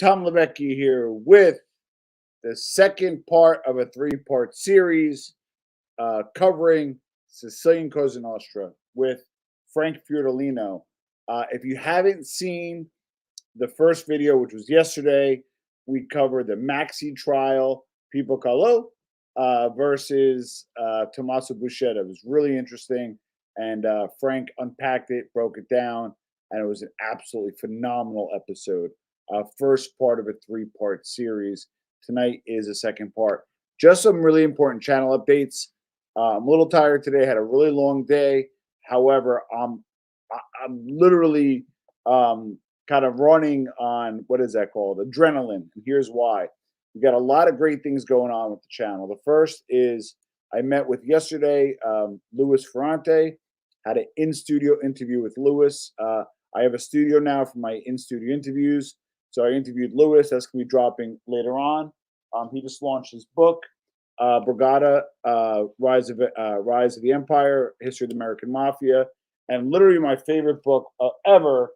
Tom Levecki here with the second part of a three-part series covering Sicilian Cosa Nostra with Frank Fiordolino. If you haven't seen the first video, which was yesterday, we covered the Maxi trial, Pipo Calò versus Tommaso Buscetta. It was really interesting, and Frank unpacked it, broke it down, and it was an absolutely phenomenal episode. First part of a three-part series. Tonight is the second part. Just some really important channel updates. I'm a little tired today. Had a really long day. However, I'm literally kind of running on, what is that called? Adrenaline. And here's why. We got a lot of great things going on with the channel. The first is I met with yesterday Louis Ferrante. Had an in-studio interview with Louis. I have a studio now for my in-studio interviews. So I interviewed Louis. That's going to be dropping later on. He just launched his book, Brigada, Rise of the Empire, History of the American Mafia. And literally my favorite book ever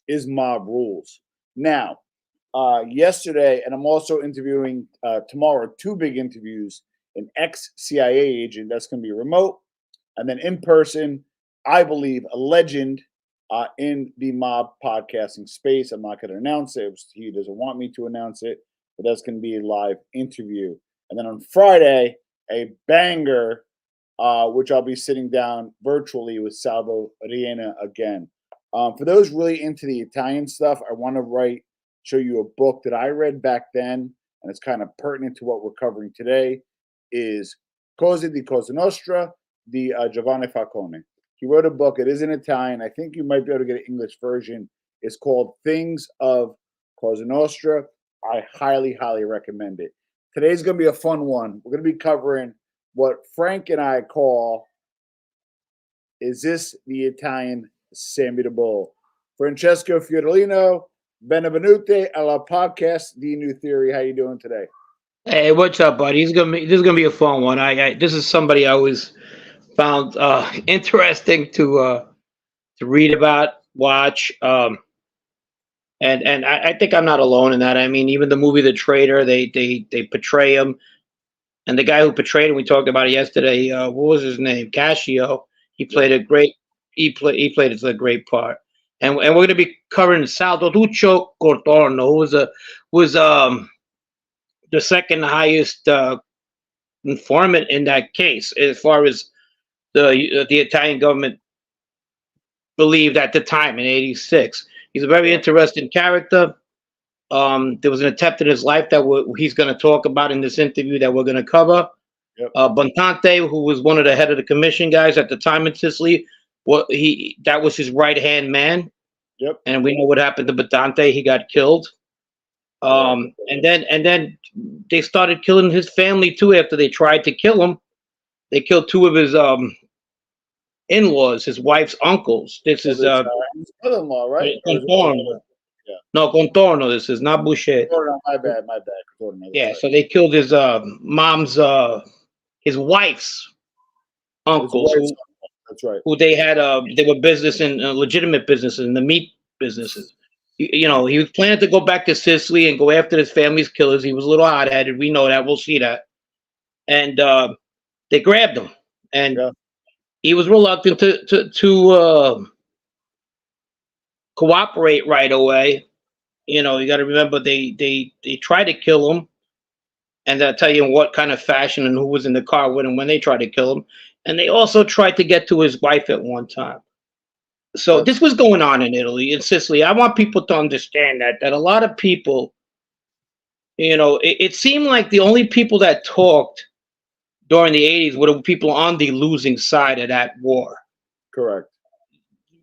is Mob Rules. Now, yesterday, and I'm also interviewing tomorrow, two big interviews, an ex-CIA agent that's going to be remote, and then in person, I believe, a legend in the mob podcasting space. I'm not going to announce it. He doesn't want me to announce it, but that's going to be a live interview. And then on Friday, a banger, which I'll be sitting down virtually with Salvatore again. For those really into the Italian stuff, I want to show you a book that I read back then, and it's kind of pertinent to what we're covering today, is Cose di Cosa Nostra, di Giovanni Falcone. He wrote a book. It is in Italian. I think you might be able to get an English version. It's called Things of Cosa Nostra. I highly, highly recommend it. Today's going to be a fun one. We're going to be covering what Frank and I call, is this the Italian Sammy the Bull? Francesco Fiordolino, benvenuti alla podcast di New Theory. How you doing today? Hey, what's up, buddy? This is gonna be a fun one. This is somebody I always found interesting to read about, watch, and I think I'm not alone in that. I mean, even the movie The Traitor, they portray him, and the guy who portrayed him, we talked about it yesterday. What was his name? Cascio. He played a great. He played it a great part, and we're gonna be covering Salvatore Contorno, who was the second highest informant in that case, as far as the Italian government believed at the time in '86. He's a very interesting character. There was an attempt in his life that he's going to talk about in this interview that we're going to cover. Yep. Bontante, who was one of the head of the commission guys at the time in Sicily, that was his right hand man. Yep. And we know what happened to Bontante. He got killed. And then they started killing his family too. After they tried to kill him, they killed two of his in-laws, his wife's uncles. This is his brother-in-law, right? Contorno. Yeah. No, Contorno. This is not Buscetta. Contorno, my bad. Contorno, yeah, so they killed his mom's, his wife's uncles. That's right. Who they had? They were legitimate businesses in the meat businesses. He was planning to go back to Sicily and go after his family's killers. He was a little hot-headed. We know that. We'll see that. And they grabbed him, and he was reluctant to cooperate right away. You got to remember they tried to kill him, and I'll tell you in what kind of fashion and who was in the car with him when they tried to kill him. And they also tried to get to his wife at one time. So this was going on in Italy, in Sicily. I want people to understand that a lot of people, it seemed like the only people that talked during the 80s were the people on the losing side of that war. Correct.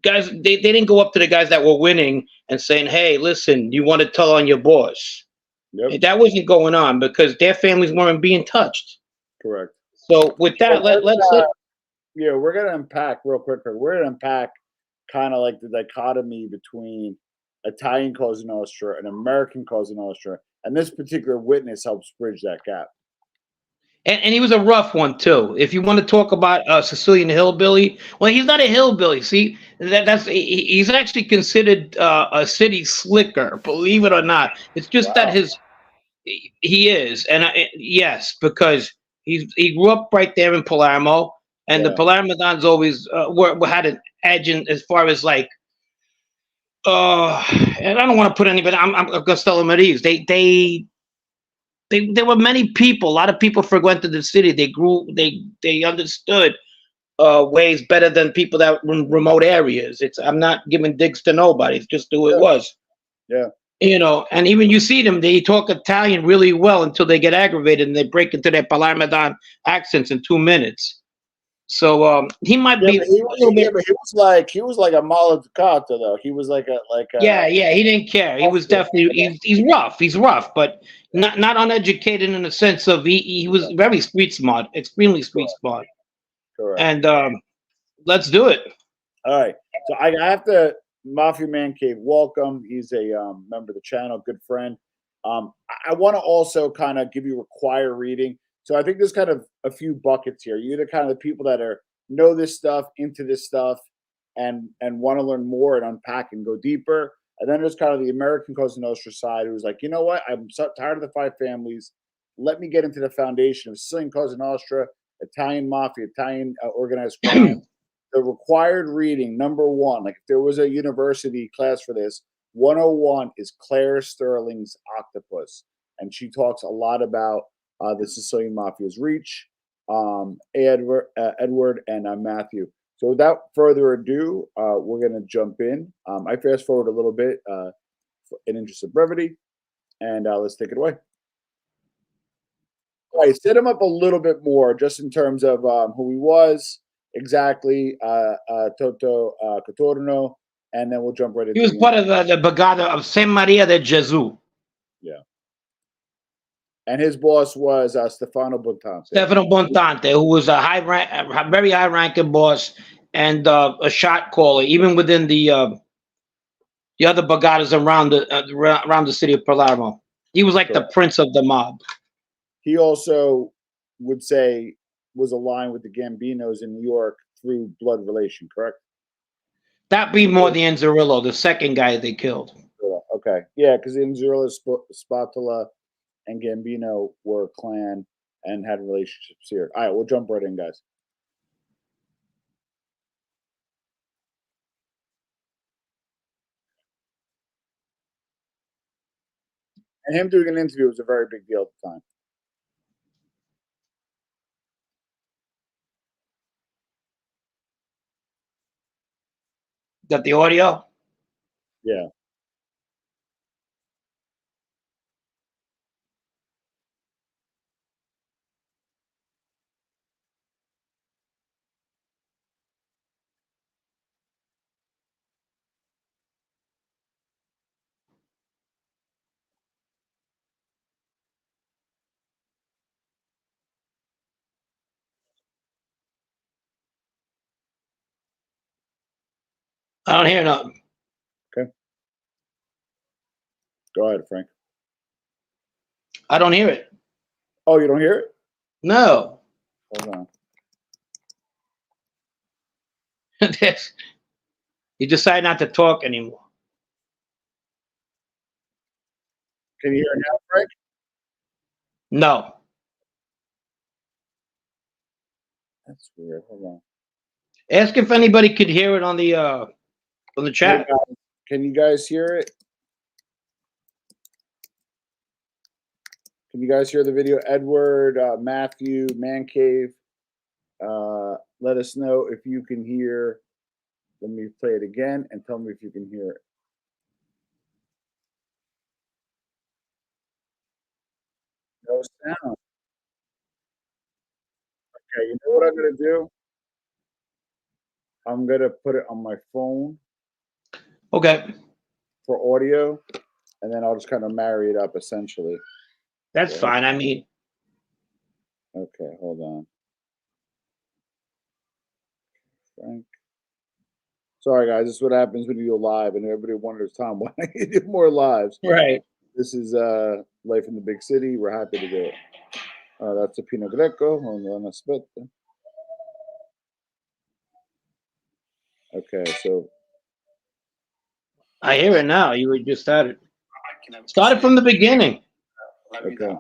Guys, they didn't go up to the guys that were winning and saying, hey, listen, you want to tell on your boss. Yep. That wasn't going on because their families weren't being touched. Correct. So with that, let's we're going to unpack real quick. We're going to unpack kind of like the dichotomy between Italian Cosa Nostra and American Cosa Nostra, and this particular witness helps bridge that gap. And he was a rough one too. If you want to talk about a Sicilian hillbilly, well, he's not a hillbilly. See, he's actually considered a city slicker. Believe it or not, it's just that Wow. he is, and yes, because he grew up right there in Palermo, and the Yeah. Palermo Dons always had an edge in as far as like. And I don't want to put anybody. I'm going to tell them at ease. There were many people. A lot of people frequented the city. They grew. They understood ways better than people that were in remote areas. I'm not giving digs to nobody. It's just who it Yeah. was. Yeah. And even you see them, they talk Italian really well until they get aggravated and they break into their Palermo accents in 2 minutes. So he might be But he a was, little bit. but he was like a Maladucato though. He was like a Yeah, he didn't care. He was definitely he's rough. He's rough, but not uneducated in the sense of he was very street smart, extremely street smart. correct. And let's do it. All right. So I have to Mafia Man Cave. Welcome. He's a member of the channel, good friend. I want to also kind of give you require reading. So I think there's kind of a few buckets here. You're the kind of the people that know this stuff, into this stuff, and want to learn more and unpack and go deeper. And then there's kind of the American Cosa Nostra side who's like, you know what? I'm so tired of the five families. Let me get into the foundation of Sicilian Cosa Nostra, Italian mafia, Italian organized crime. The required reading, number one, like if there was a university class for this, 101 is Claire Sterling's Octopus. And she talks a lot about the Sicilian Mafia's reach, Edward and Matthew. So without further ado, we're going to jump in. I fast forward a little bit in interest of brevity, and let's take it away. All right, set him up a little bit more, just in terms of who he was exactly, Toto Contorno, and then we'll jump right into He was the part of the Brigada of San Maria de Gesù. yeah. And his boss was Stefano Bontante. Stefano Bontante, who was a very high-ranking boss and a shot caller, even within the other Brigadas around the city of Palermo. He was like the prince of the mob. He also would say was aligned with the Gambinos in New York through blood relation, correct? That'd be more the Inzerillo, the second guy they killed. Okay, yeah, because Inzerillo, Spatola, and Gambino were a clan and had relationships here. All right, we'll jump right in, guys. And him doing an interview was a very big deal at the time. Got the audio? Yeah. I don't hear nothing. Okay. Go ahead, Frank. I don't hear it. Oh, you don't hear it? No. Hold on. You decide not to talk anymore. Can you hear it now, Frank? No. That's weird. Hold on. Ask if anybody could hear it on the chat. Hey, can you guys hear it? Can you guys hear the video? Edward, Matthew, Man Cave. Let us know if you can hear. Let me play it again and tell me if you can hear it. No sound. Okay, you know what I'm gonna do? I'm gonna put it on my phone Okay. for audio, and then I'll just kind of marry it up essentially. That's fine. I mean, okay, hold on. Frank. Sorry, guys. This is what happens when you go live, and everybody wonders, Tom, why don't you do more lives? right. This is life in the big city. We're happy to do it. That's a Pinot Greco. Hold on, aspetta. Okay, so I hear it now. You were just started. Started from the beginning. okay.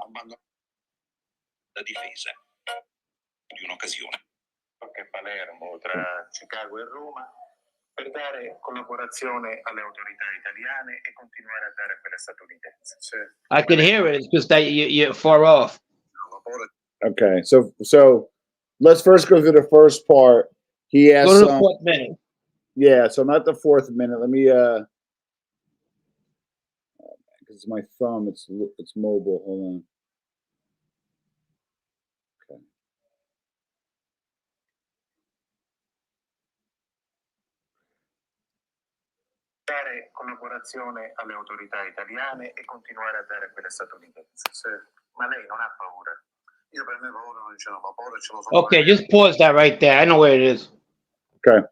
La difesa di un'occasione. Che Palermo tra Chicago e Roma per dare collaborazione alle autorità italiane e continuare a dare a quelle statunitensi. I can hear it. It's just that you're far off. Okay, so let's first go through the first part. He asked, Go to the fourth minute. yeah, so I'm at the fourth minute. Let me because my thumb, it's mobile. Hold on. Okay. Dare collaborazione alle autorità italiane e continuare a dare a quelle statunitensi. Ma lei non ha paura. Io per me paura non ce l'ho, ma paura ce l'ho solo. Okay, just pause that right there. I know where it is. Okay.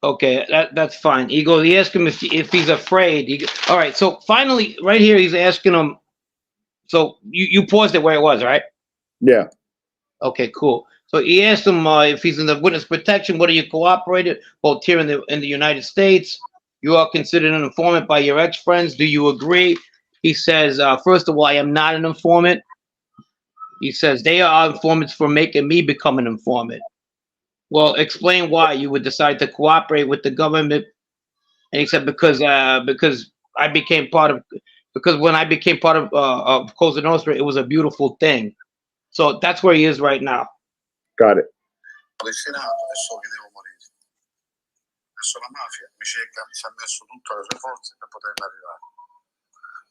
Okay, that's fine. He asked him if he's afraid. All right, so finally, right here, he's asking him. So you paused it where it was, right? Yeah. Okay, cool. So he asked him if he's in the witness protection. Whether you cooperated both here in the United States. You are considered an informant by your ex-friends. Do you agree? He says, first of all, I am not an informant. He says they are informants for making me become an informant. Well, explain why you would decide to cooperate with the government. And he said because I became part of because when I became part of Cosa Nostra, it was a beautiful thing. So that's where he is right now. Got it. Adesso la mafia mi cerca, ci ha messo tutte le sue forze per potermi arrivare.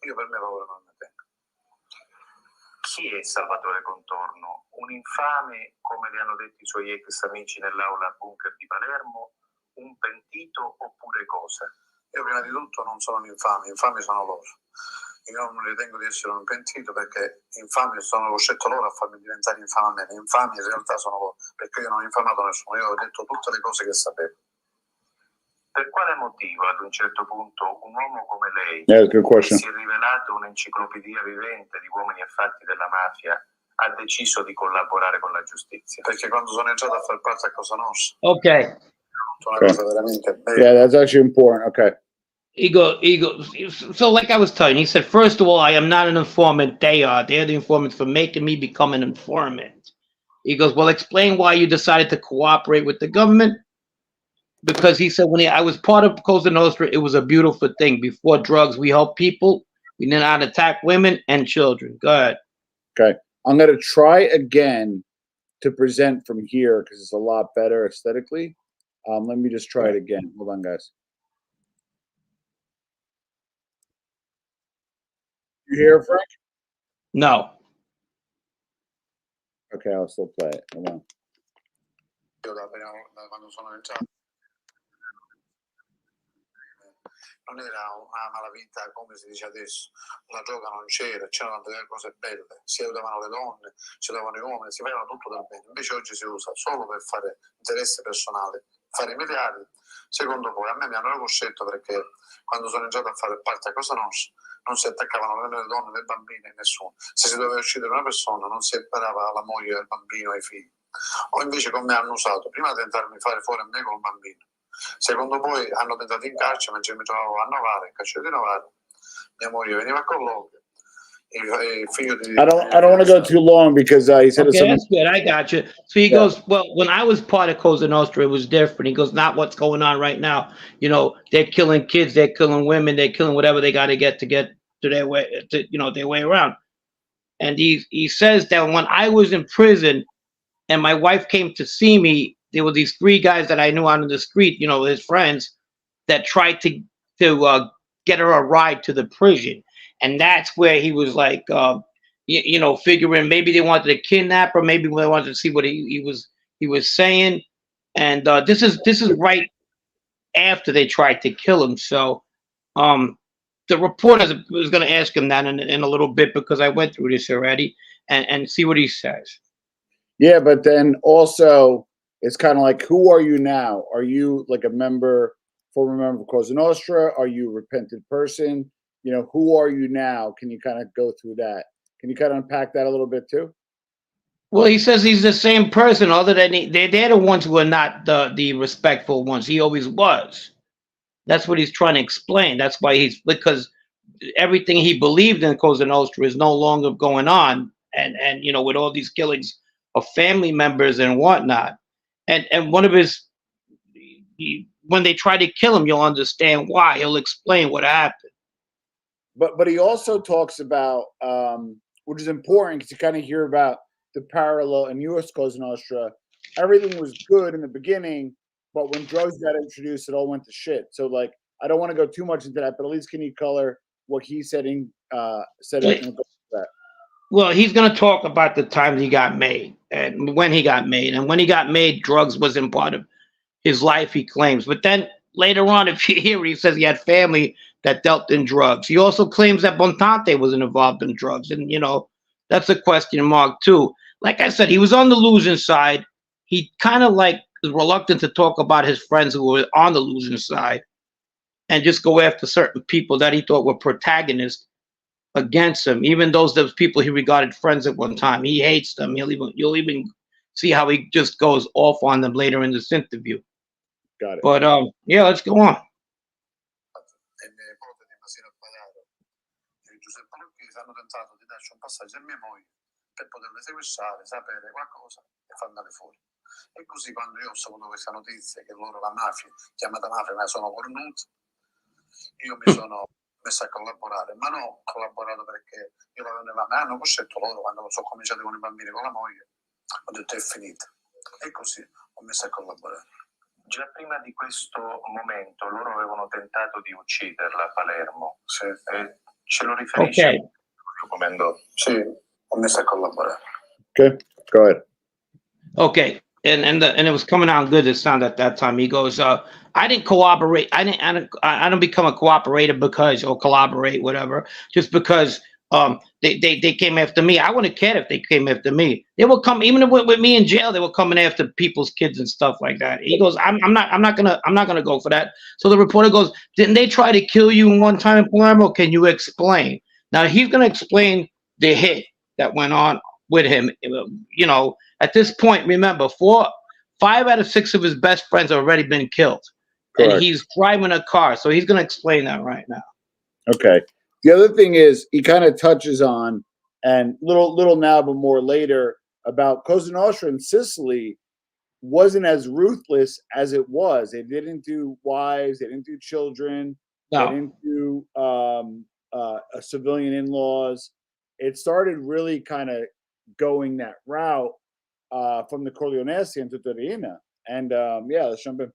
Io per me paura non ne tengo. Chi è Salvatore Contorno? Un infame, come le hanno detto i suoi ex amici nell'aula bunker di Palermo? Un pentito oppure cosa? Io prima di tutto non sono un infame, infami sono loro. Io non ritengo di essere un pentito perché infami sono costretto loro a farmi diventare infame a me. Infami in realtà sono loro, perché io non ho infamato nessuno, io ho detto tutte le cose che sapevo. Per quale motivo ad un certo punto un uomo come lei, che si è rivelato un'enciclopedia vivente di uomini e fatti della mafia, ha deciso di collaborare con la giustizia? Perché quando sono entrato a far parte a Cosa Nostra, okay. Una cosa veramente bella. Yeah, that's actually important. Okay. He goes. So, like I was telling you, he said, first of all, I am not an informant. They're the informants for making me become an informant. He goes, well, explain why you decided to cooperate with the government. Because he said I was part of Cosa Nostra, it was a beautiful thing. Before drugs, we helped people. We did not attack women and children. Go ahead. Okay. I'm going to try again to present from here because it's a lot better aesthetically. Let me just try it again. Hold on, guys. You hear it, Frank? No. Okay, I'll still play it. Hold on. Quando sono entrato non era una malavita come si dice adesso, la droga non c'erano delle cose belle, si aiutavano le donne, si aiutavano gli uomini, si faceva tutto del bene. Invece oggi si usa solo per fare interesse personale, fare i miliardi. Secondo voi, a me mi hanno costretto perché quando sono entrato a fare parte a Cosa Nostra non si attaccavano né le donne né i bambini, nessuno. Se si doveva uccidere una persona non si sparava alla moglie, al bambino, ai figli. O invece come hanno usato, prima di tentarmi fare fuori a me col bambino, secondo voi hanno tentato in carcere mentre mi trovavo a Novara, in carcere di Novara, mia moglie veniva a colloquio, il figlio di... I don't want to go too long because he said okay, that's good. I got you. So he goes, well, when I was part of Cosa Nostra, it was different. He goes, not what's going on right now. You know, they're killing kids, they're killing women, they're killing whatever they got to get to their way, their way around. And he says that when I was in prison and my wife came to see me, there were these three guys that I knew out in the street, his friends, that tried to get her a ride to the prison. And that's where he was like, figuring maybe they wanted to kidnap her, maybe they wanted to see what he was saying. And this is right after they tried to kill him. So the reporter is going to ask him that in a little bit because I went through this already and see what he says. Yeah, but then also it's kind of like, who are you now? Are you like a former member of Cosa Nostra? Are you a repentant person? Who are you now? Can you kind of go through that? Can you kind of unpack that a little bit too? Well, he says he's the same person, other than they're the ones who are not the respectful ones. He always was. That's what he's trying to explain. That's why because everything he believed in Cosa Nostra is no longer going on, and with all these killings of family members and whatnot, and one of his when they try to kill him, you'll understand why. He'll explain what happened. But he also talks about, which is important because you kind of hear about the parallel in U.S. Cosa Nostra. Everything was good in the beginning, but when drugs got introduced, it all went to shit. So, like, I don't want to go too much into that, but at least can you color what he said in that? Well, he's going to talk about the time he got made and when he got made. And when he got made, drugs wasn't part of his life, he claims. But then later on, if you hear it, he says he had family that dealt in drugs. He also claims that Montante wasn't involved in drugs. And, that's a question mark, too. Like I said, he was on the losing side. He kind of like is reluctant to talk about his friends who were on the losing side and just go after certain people that he thought were protagonists against him, even those people he regarded friends at one time. He hates them. You'll even see how he just goes off on them later in this interview. Got it. But yeah, let's go on. Hanno tentato di darci un passaggio a mia moglie per poterle sequestrare, sapere qualcosa e farmele fuori. E così quando io ho saputo questa notizia che loro, la mafia, chiamata mafia, ma sono cornuti, io mi sono messo a collaborare, ma non ho collaborato perché io l'avevo nella mano, hanno costretto loro quando sono cominciato con i bambini, con la moglie, ho detto è finita. E così ho messo a collaborare. Già prima di questo momento loro avevano tentato di ucciderla a Palermo. Sì. Ce lo riferisce? Okay. Sì, ho messo a collaborare. Okay, go ahead. Okay, and it was coming out good. It sounded at that time. He goes, I didn't cooperate. I don't become a cooperator because or collaborate whatever just because they came after me. I wouldn't care if they came after me. They will come even with me in jail. They were coming after people's kids and stuff like that. He goes, I'm not gonna go for that. So the reporter goes, didn't they try to kill you one time in Palermo? Can you explain? Now he's gonna explain the hit that went on with him. At this point, remember, 5 out of 6 of his best friends have already been killed. Correct. And he's driving a car, so he's gonna explain that right now. Okay. The other thing is he kind of touches on, and little now but more later, about Cosa Nostra in Sicily wasn't as ruthless as it was. They didn't do wives, they didn't do children, no. They didn't do civilian in-laws. It started really kind of going that route from the Corleonesi and Tutorina. And yeah, let's jump in.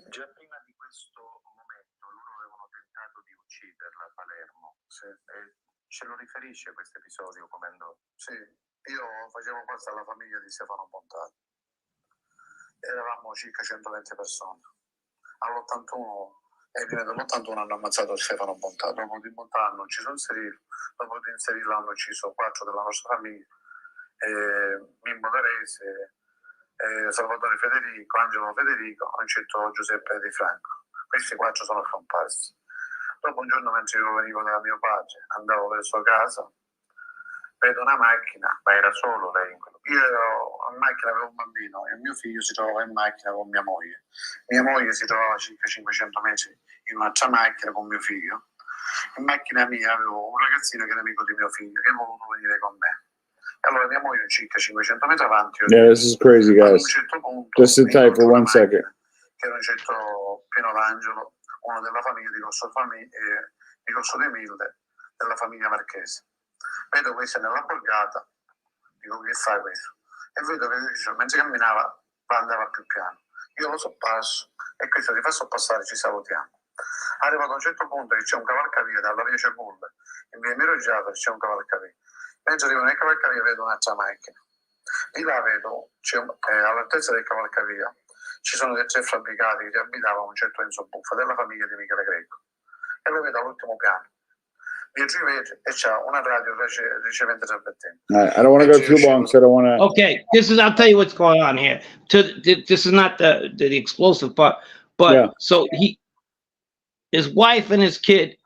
Già prima di questo momento loro avevano tentato di ucciderla a Palermo. Sì. Ce lo riferisce questo episodio come andò? Sì, io facevo parte della famiglia di Stefano Bontani. Eravamo circa 120 persone. All'81 e prima dell'81 hanno ammazzato Stefano Bontani. Dopo di Bontani hanno ucciso Inserillo, dopo di Inserillo hanno ucciso 4 della nostra famiglia, Mimmo Terese, Salvatore Federico, Angelo Federico, hanno ucciso Giuseppe Di Franco. Questi 4 sono scomparsi. Dopo un giorno mentre io venivo da mio padre, andavo verso casa, vedo una macchina. Ma era solo lei in quello? Io ero in macchina, avevo un bambino e mio figlio si trovava in macchina con mia moglie. Mia moglie si trovava circa 500 metri in un'altra macchina con mio figlio. In macchina mia avevo un ragazzino che era amico di mio figlio che è voluto venire con me. E allora mia moglie circa 500 metri avanti. Yeah, this is crazy, guys. Certo punto, just sit tight for 1 second. Che era un certo Pino D'Angelo, uno della famiglia di Corso De Milde, della famiglia Marchese. Vedo questo nella borgata, dico che fai questo? E vedo che mentre camminava andava più piano. Io lo sorpasso e questo ti fa sorpassare, ci salutiamo. Arrivato a un certo punto che c'è un cavalcavia dalla via Cepulle, in via Mirogiato c'è un cavalcavia. Mentre arrivo nel cavalcavia vedo un'altra macchina. Di là vedo, all'altezza del cavalcavia, ci sono dei 3 fabbricati che abitavano un certo Enzo Buffa, della famiglia di Michele Greco. E lo vedo all'ultimo piano. Dietro i vetri e c'ha una radio ricevente trasmettente. I don't want to go too long, so I don't want to. Okay, I'll tell you what's going on here. This is not the explosive part, but yeah. So his wife and his kid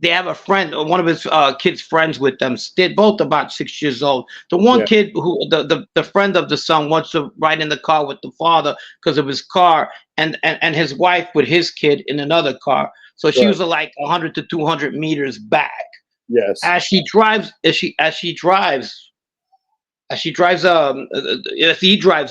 they have a friend, or one of his kids' friends with them. They're both about 6 years old. The one Yeah. kid who the friend of the son wants to ride in the car with the father because of his car, and his wife with his kid in another car. So she Right. was like 100 to 200 meters back. Yes. As he drives if he drives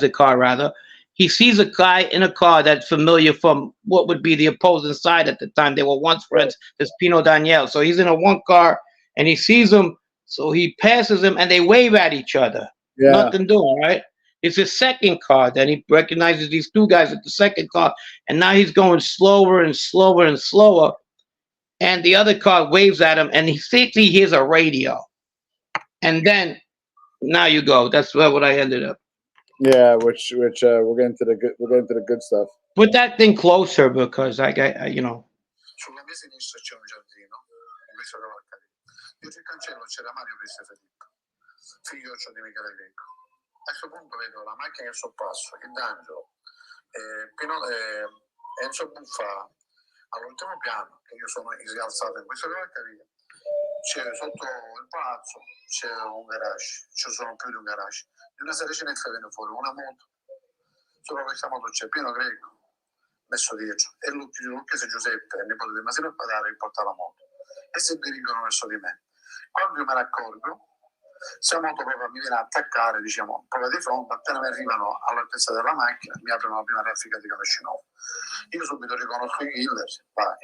the car rather, he sees a guy in a car that's familiar from what would be the opposing side at the time. They were once friends. There's Pino Daniel. So he's in a one car and he sees him. So he passes him and they wave at each other. Yeah. Nothing doing, right? It's his second car. Then he recognizes these two guys at the second car. And now he's going slower and slower and slower. And the other car waves at him and he thinks he hears a radio. And then now you go. That's what I ended up. Yeah, which we'll get into the good stuff. Put that thing closer because I you know. Sulla mia sinistra c'è un giardino, questo cavalcavia. Dietro il cancello c'era Mario Cristo Filippo, figlioccio di Michele Greco. A questo punto vedo la macchina che sorpasso, il D'Angelo, Enzo Buffa all'ultimo piano, che io sono rialzato in questo cavalcavia. C'è sotto il palazzo, c'è un garage, ci sono più di un garage. Di una seracinetta viene fuori una moto, sopra questa moto c'è Pino Greco messo dietro e Lucchese Giuseppe, il nipote di Masino Padare, porta la moto e si dirigono verso di me. Quando io me ne accorgo, questa moto proprio mi viene a attaccare, diciamo, proprio di fronte. Appena mi arrivano all'altezza della macchina mi aprono la prima raffica di Kalashnikov. Io subito riconosco i killer,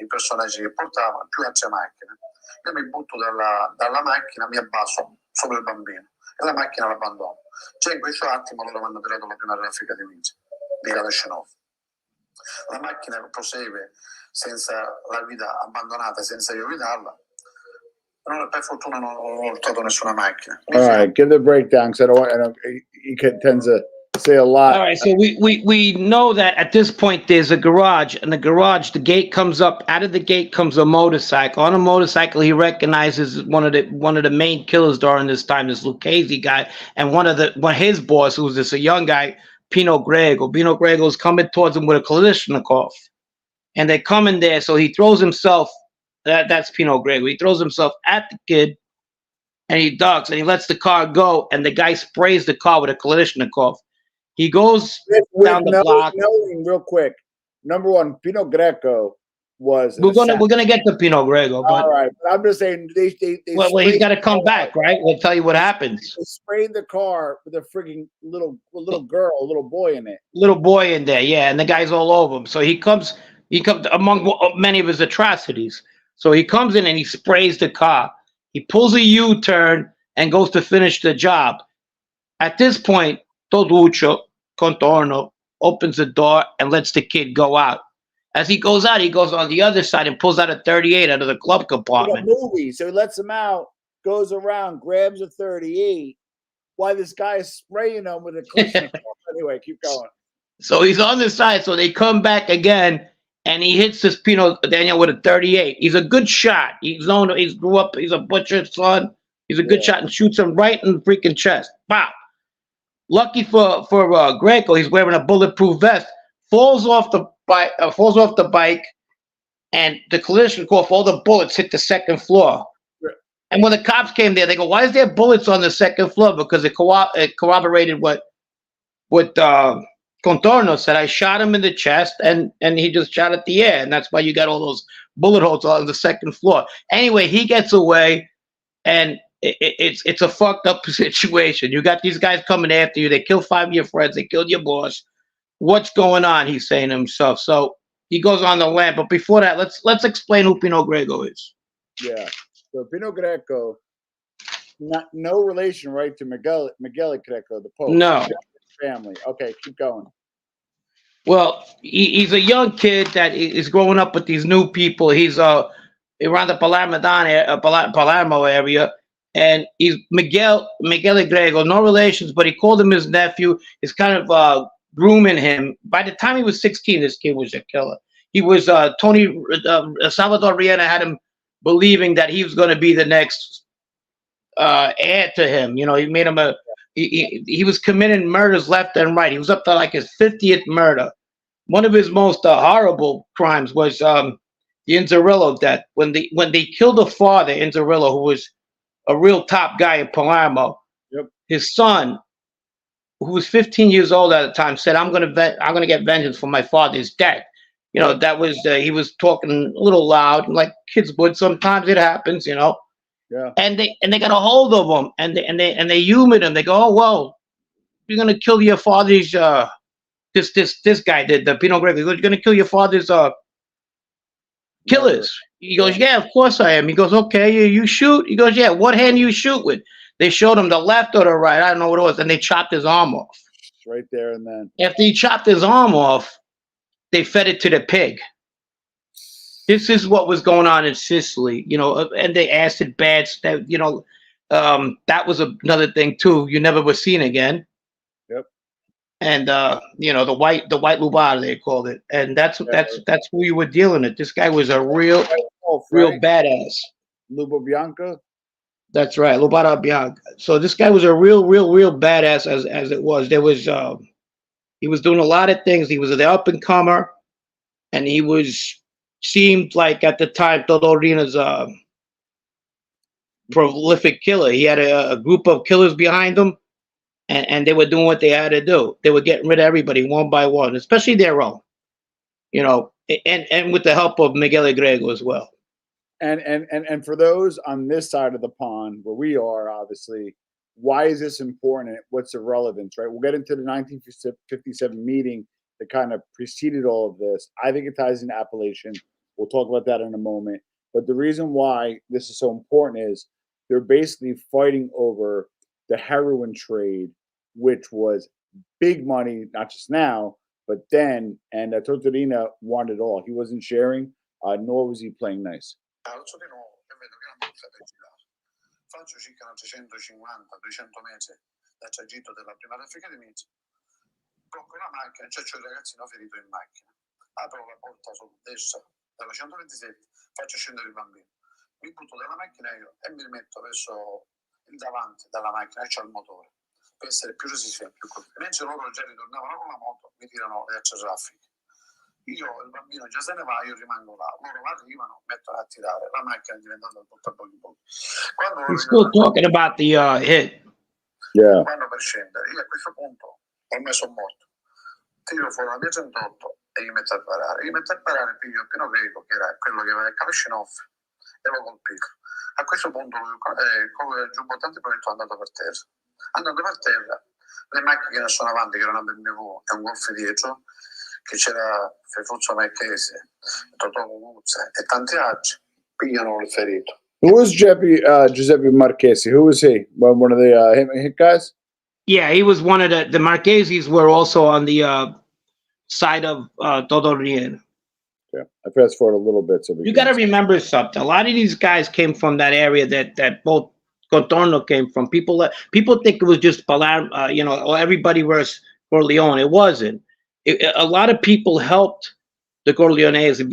i personaggi che portavano, più altre macchine. Io mi butto dalla macchina, mi abbasso sopra il bambino e la macchina l'abbandono. Già in questo attimo loro mi hanno tirato la prima raffica di Kalashnikov. La macchina prosegue senza la guida abbandonata, senza io guidarla. Per fortuna non ho urtato nessuna macchina. All right, give the breakdown because I don't. He tends to say a lot. All right, so we know that at this point there's a garage, and the gate comes up. Out of the gate comes a motorcycle. On a motorcycle, he recognizes one of the main killers during this time, this Lucchese guy, and his boss, who's a young guy, Pino Grego. Pino Grego's coming towards him with a Kalashnikov, and they come in there. So he throws himself. That's Pino Grego. He throws himself at the kid, and he ducks, and he lets the car go, and the guy sprays the car with a Kalashnikov. He goes down the block. Real quick, number one, Pino Greco was. We're gonna get to Pino Grego, but all right. But I'm just saying they well, he's got to come back, right? We'll tell you what happens. They sprayed the car with a freaking little girl, a little boy in it. Little boy in there, yeah, and the guy's all over him. So he comes among many of his atrocities. So he comes in and he sprays the car. He pulls a U-turn and goes to finish the job. At this point, Toduccio, Contorno, opens the door and lets the kid go out. As he goes out, he goes on the other side and pulls out a 38 out of the glove compartment. Movie. So he lets him out, goes around, grabs a 38, while this guy is spraying him with a Kalashnikov. Anyway, keep going. So he's on the side. So they come back again. And he hits this Pino Daniel with a 38. He's a good shot. He's grew up, he's a butcher's son. He's a good shot and shoots him right in the freaking chest. Wow. Lucky for Greco, he's wearing a bulletproof vest. Falls off the bike, and the Kalashnikov, all the bullets hit the second floor. And when the cops came there, they go, "Why is there bullets on the second floor?" Because it corroborated what Contorno said. I shot him in the chest, and he just shot at the air, and that's why you got all those bullet holes on the second floor. Anyway, he gets away, and it's a fucked up situation. You got these guys coming after you. They killed 5 of your friends. They killed your boss. What's going on? He's saying to himself. So he goes on the lam. But before that, let's explain who Pino Grego is. Yeah. So Pino Greco, no relation, right, to Miguel Greco, the Pope. No. Family. Okay, keep going. Well, he's a young kid that is growing up with these new people. He's around the Palermo area, and he's Miguel Grego, no relations, but he called him his nephew. He's kind of grooming him. By the time he was 16, this kid was a killer. He was Salvatore Riena had him believing that he was going to be the next heir to him. You know, he made him he was committing murders left and right. He was up to like his 50th murder. One of his most horrible crimes was the Inzerillo death. When they killed the father, Inzerillo, who was a real top guy in Palermo, Yep. his son, who was 15 years old at the time, said, I'm gonna get vengeance for my father's death. You know, that was he was talking a little loud, like kids would. Sometimes it happens, you know. Yeah. And they got a hold of him, and they humored him. They go, oh well, you're gonna kill your father's this guy did the Pinot Grigio. You're gonna kill your father's killers. He goes, yeah, of course I am. He goes, okay, you shoot. He goes, yeah. What hand you shoot with? They showed him the left or the right. I don't know what it was, and they chopped his arm off. Right there and then. After he chopped his arm off, they fed it to the pig. This is what was going on in Sicily, you know, and they acid baths. That you know, that was another thing too. You never were seen again. Yep. And you know, the white lubada they called it, and that's who you were dealing with. This guy was a real badass. Luba Bianca. That's right, lubada bianca. So this guy was a real badass as it was. There was he was doing a lot of things. He was the up and comer, and he seemed like at the time Todorina's prolific killer. He had a group of killers behind him, and they were doing what they had to do. They were getting rid of everybody one by one, especially their own, you know, and with the help of Miguel Grego as well. And for those on this side of the pond where we are, obviously, why is this important? What's the relevance, right? We'll get into the 1957 meeting that kind of preceded all of this. I think it ties into Appalachian. We'll talk about that in a moment. But the reason why this is so important is they're basically fighting over the heroin trade, which was big money, not just now, but then. And Tortorina wanted it all. He wasn't sharing, nor was he playing nice. Faccio circa 350-200 metri dal tragitto della prima raffica di Mici. Blocco la macchina, c'è il ragazzino ferito in macchina. Apro la porta sul destra dalla 127, faccio scendere il bambino. Mi butto dalla macchina io e mi metto verso il davanti della macchina e c'ho il motore per essere più resistente. Mentre loro già ritornavano con la moto, mi tirano le acce raffiche. Io il bambino già se ne va, io rimango là. Loro arrivano, mettono a tirare. La macchina è diventata il poco. We're still talking about the hit. Yeah. Vanno per scendere. Io a questo punto ormai sono morto. Tiro fuori la mia 108 e gli metto a parare. Piglio il Pinot Grigio, che era quello che aveva il Kalashnikov, e lo colpisco. A questo punto il giubbotante progetto è andato per terra. Andando per terra, le macchine che sono avanti, che erano una BMW e un Golf dietro, che c'era Fefuzzo Marchesi, Totò Muzza e tanti altri, pigliano il ferito. Who was Giuseppe Marchesi? Who was he? One of the hit guys? Yeah, he was one of the Marcheses were also on the side of Todorina. Yeah, I fast forward a little bit. So you got to remember something. A lot of these guys came from that area that both Contorno came from. People think it was just Palermo, you know, everybody was Corleone. It wasn't. A lot of people helped the Corleonesi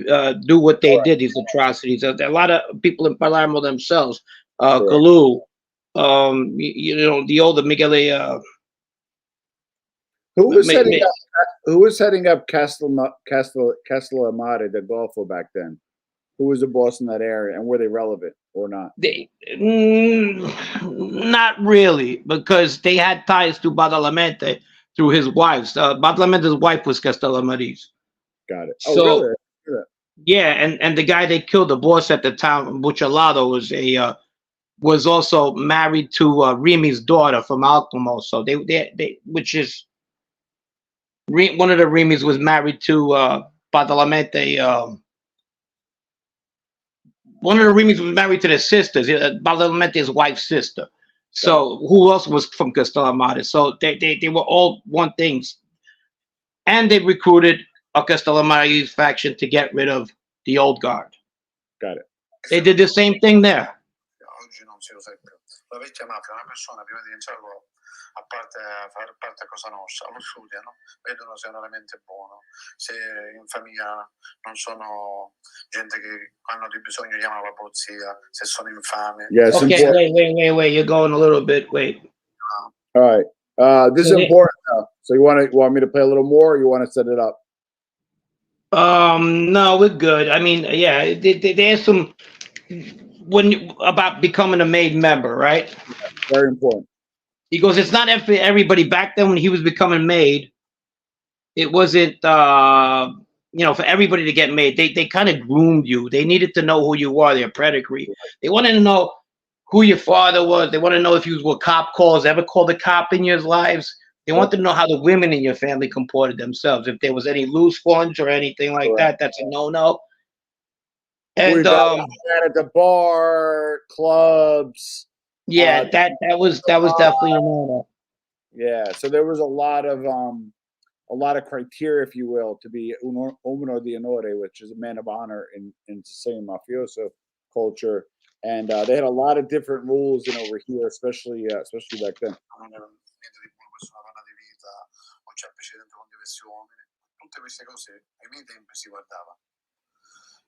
do what they did, these atrocities. A lot of people in Palermo themselves, Galù, you know, the older Miguel. Who was setting up Castellamare, the Golfo back then? Who was the boss in that area, and were they relevant or not? Not really, because they had ties to Badalamenti through his wives. Badalamente's wife was Castellamare's. Got it. So, really? Yeah, and the guy they killed, the boss at the town, Bucciolato, was also married to Rimi's daughter from Alcamo. So they which is one of the Rimis was married to Badalamenti. One of the Rimis was married to their sisters, Badalamente's wife's sister. So who else was from Castellamare? So they were all one thing, and they recruited a Castellamare's faction to get rid of the old guard. Got it. They did the same thing there. Oggi non si usa più. La vecchia mafia, una persona prima di iniziarlo a fare parte a Cosa Nostra, lo studiano, vedono se è un elemento buono, se in famiglia non sono gente che hanno di bisogno chiamano la polizia, se sono infami. Yes. Okay, wait. You're going a little bit. Wait. All right. This is important now. So you want me to play a little more, or you want to set it up? No, we're good. I mean, yeah, they asked him about becoming a made member, right? Very important. He goes, it's not for everybody. Back then when he was becoming made, it wasn't for everybody to get made. They kind of groomed you. They needed to know who you are, their pedigree. They wanted to know who your father was. They want to know if you were cop calls, ever called a cop in your lives. They wanted to know how the women in your family comported themselves. If there was any loose ones or anything like that, that's a no-no. And that at the bar, clubs. Yeah, that was definitely a no-no. Yeah, so there was a lot of criteria, if you will, to be uno di onore, which is a man of honor in Sicilian mafioso culture, and they had a lot of different rules in over here, especially back then. Non era niente di buono, questa è una donna di vita, o c'è precedente con diversi uomini. Tutte queste cose ai miei tempi si guardava.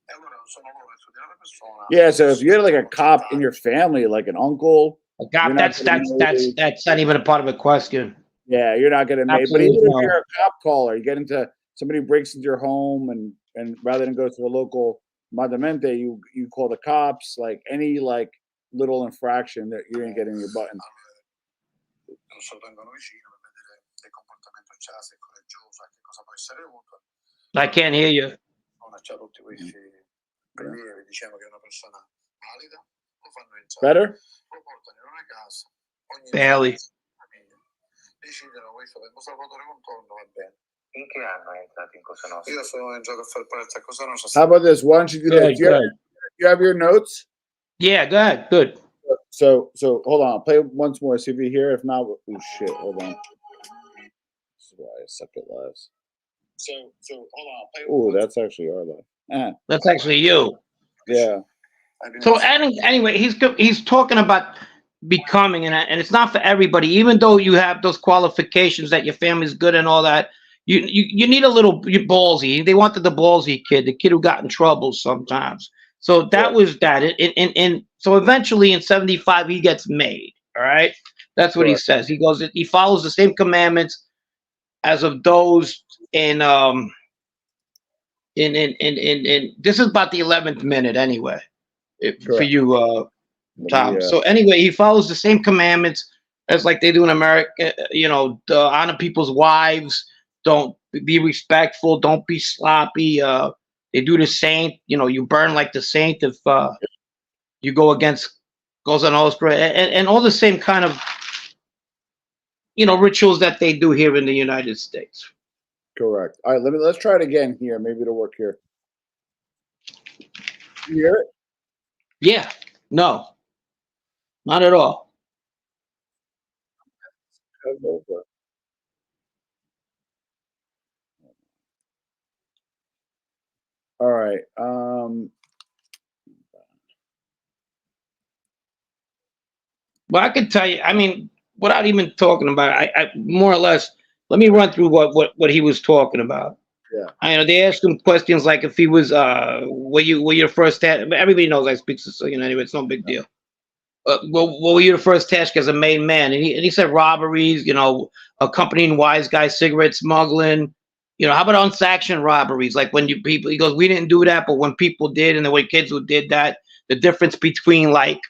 E allora sono loro che studiano la persona. Yeah, so if you had like a cop in your family, like an uncle, a cop, that's not even a part of a question. Yeah, you're not getting made. But even if you're a cop caller, you get into somebody breaks into your home, and rather than go to the local mandamente, you call the cops. Like any little infraction that you ain't getting your button. I can't hear you. Better? Barely. Decidono questo per Salvatore Contorno, va bene. In che anno è entrato in Cosa Nostra? Io sono entrato a fare parte a Cosa Nostra. How about this? Why don't you do that? You have your notes? Yeah, go ahead. Good. So hold on. I'll play once more. See if you hear. If not, oh shit. Hold on. This is why I suck at lives. So hold on. Oh, that's actually our life. That's actually you. Yeah. So anyway, he's talking about becoming, and it's not for everybody. Even though you have those qualifications that your family's good and all that, you need a little ballsy. They wanted the ballsy kid, the kid who got in trouble sometimes. So that was that. And so eventually in 75 he gets made. All right, that's what he says. He goes, he follows the same commandments as of those in this is about the 11th minute anyway, for you. Tom. So anyway, he follows the same commandments as like they do in America. Honor people's wives. Don't be respectful. Don't be sloppy. They do the saint. You burn like the saint if you go against Cosa Nostra, and all the same kind of rituals that they do here in the United States. Correct. All right, let's try it again here. Maybe it'll work here. You hear it? Yeah. No. Not at all. All right. Well, I could tell you. I mean, without even talking about it, I more or less. Let me run through what he was talking about. Yeah. They asked him questions like if he was were you the first task? Everybody knows I speak Sicilian anyway. It's no big deal. What were you the first task as a made man? And he said robberies, accompanying wise guys, cigarette smuggling. How about unsanctioned robberies? Like when he goes, we didn't do that, but when people did, and the way kids who did that, the difference between like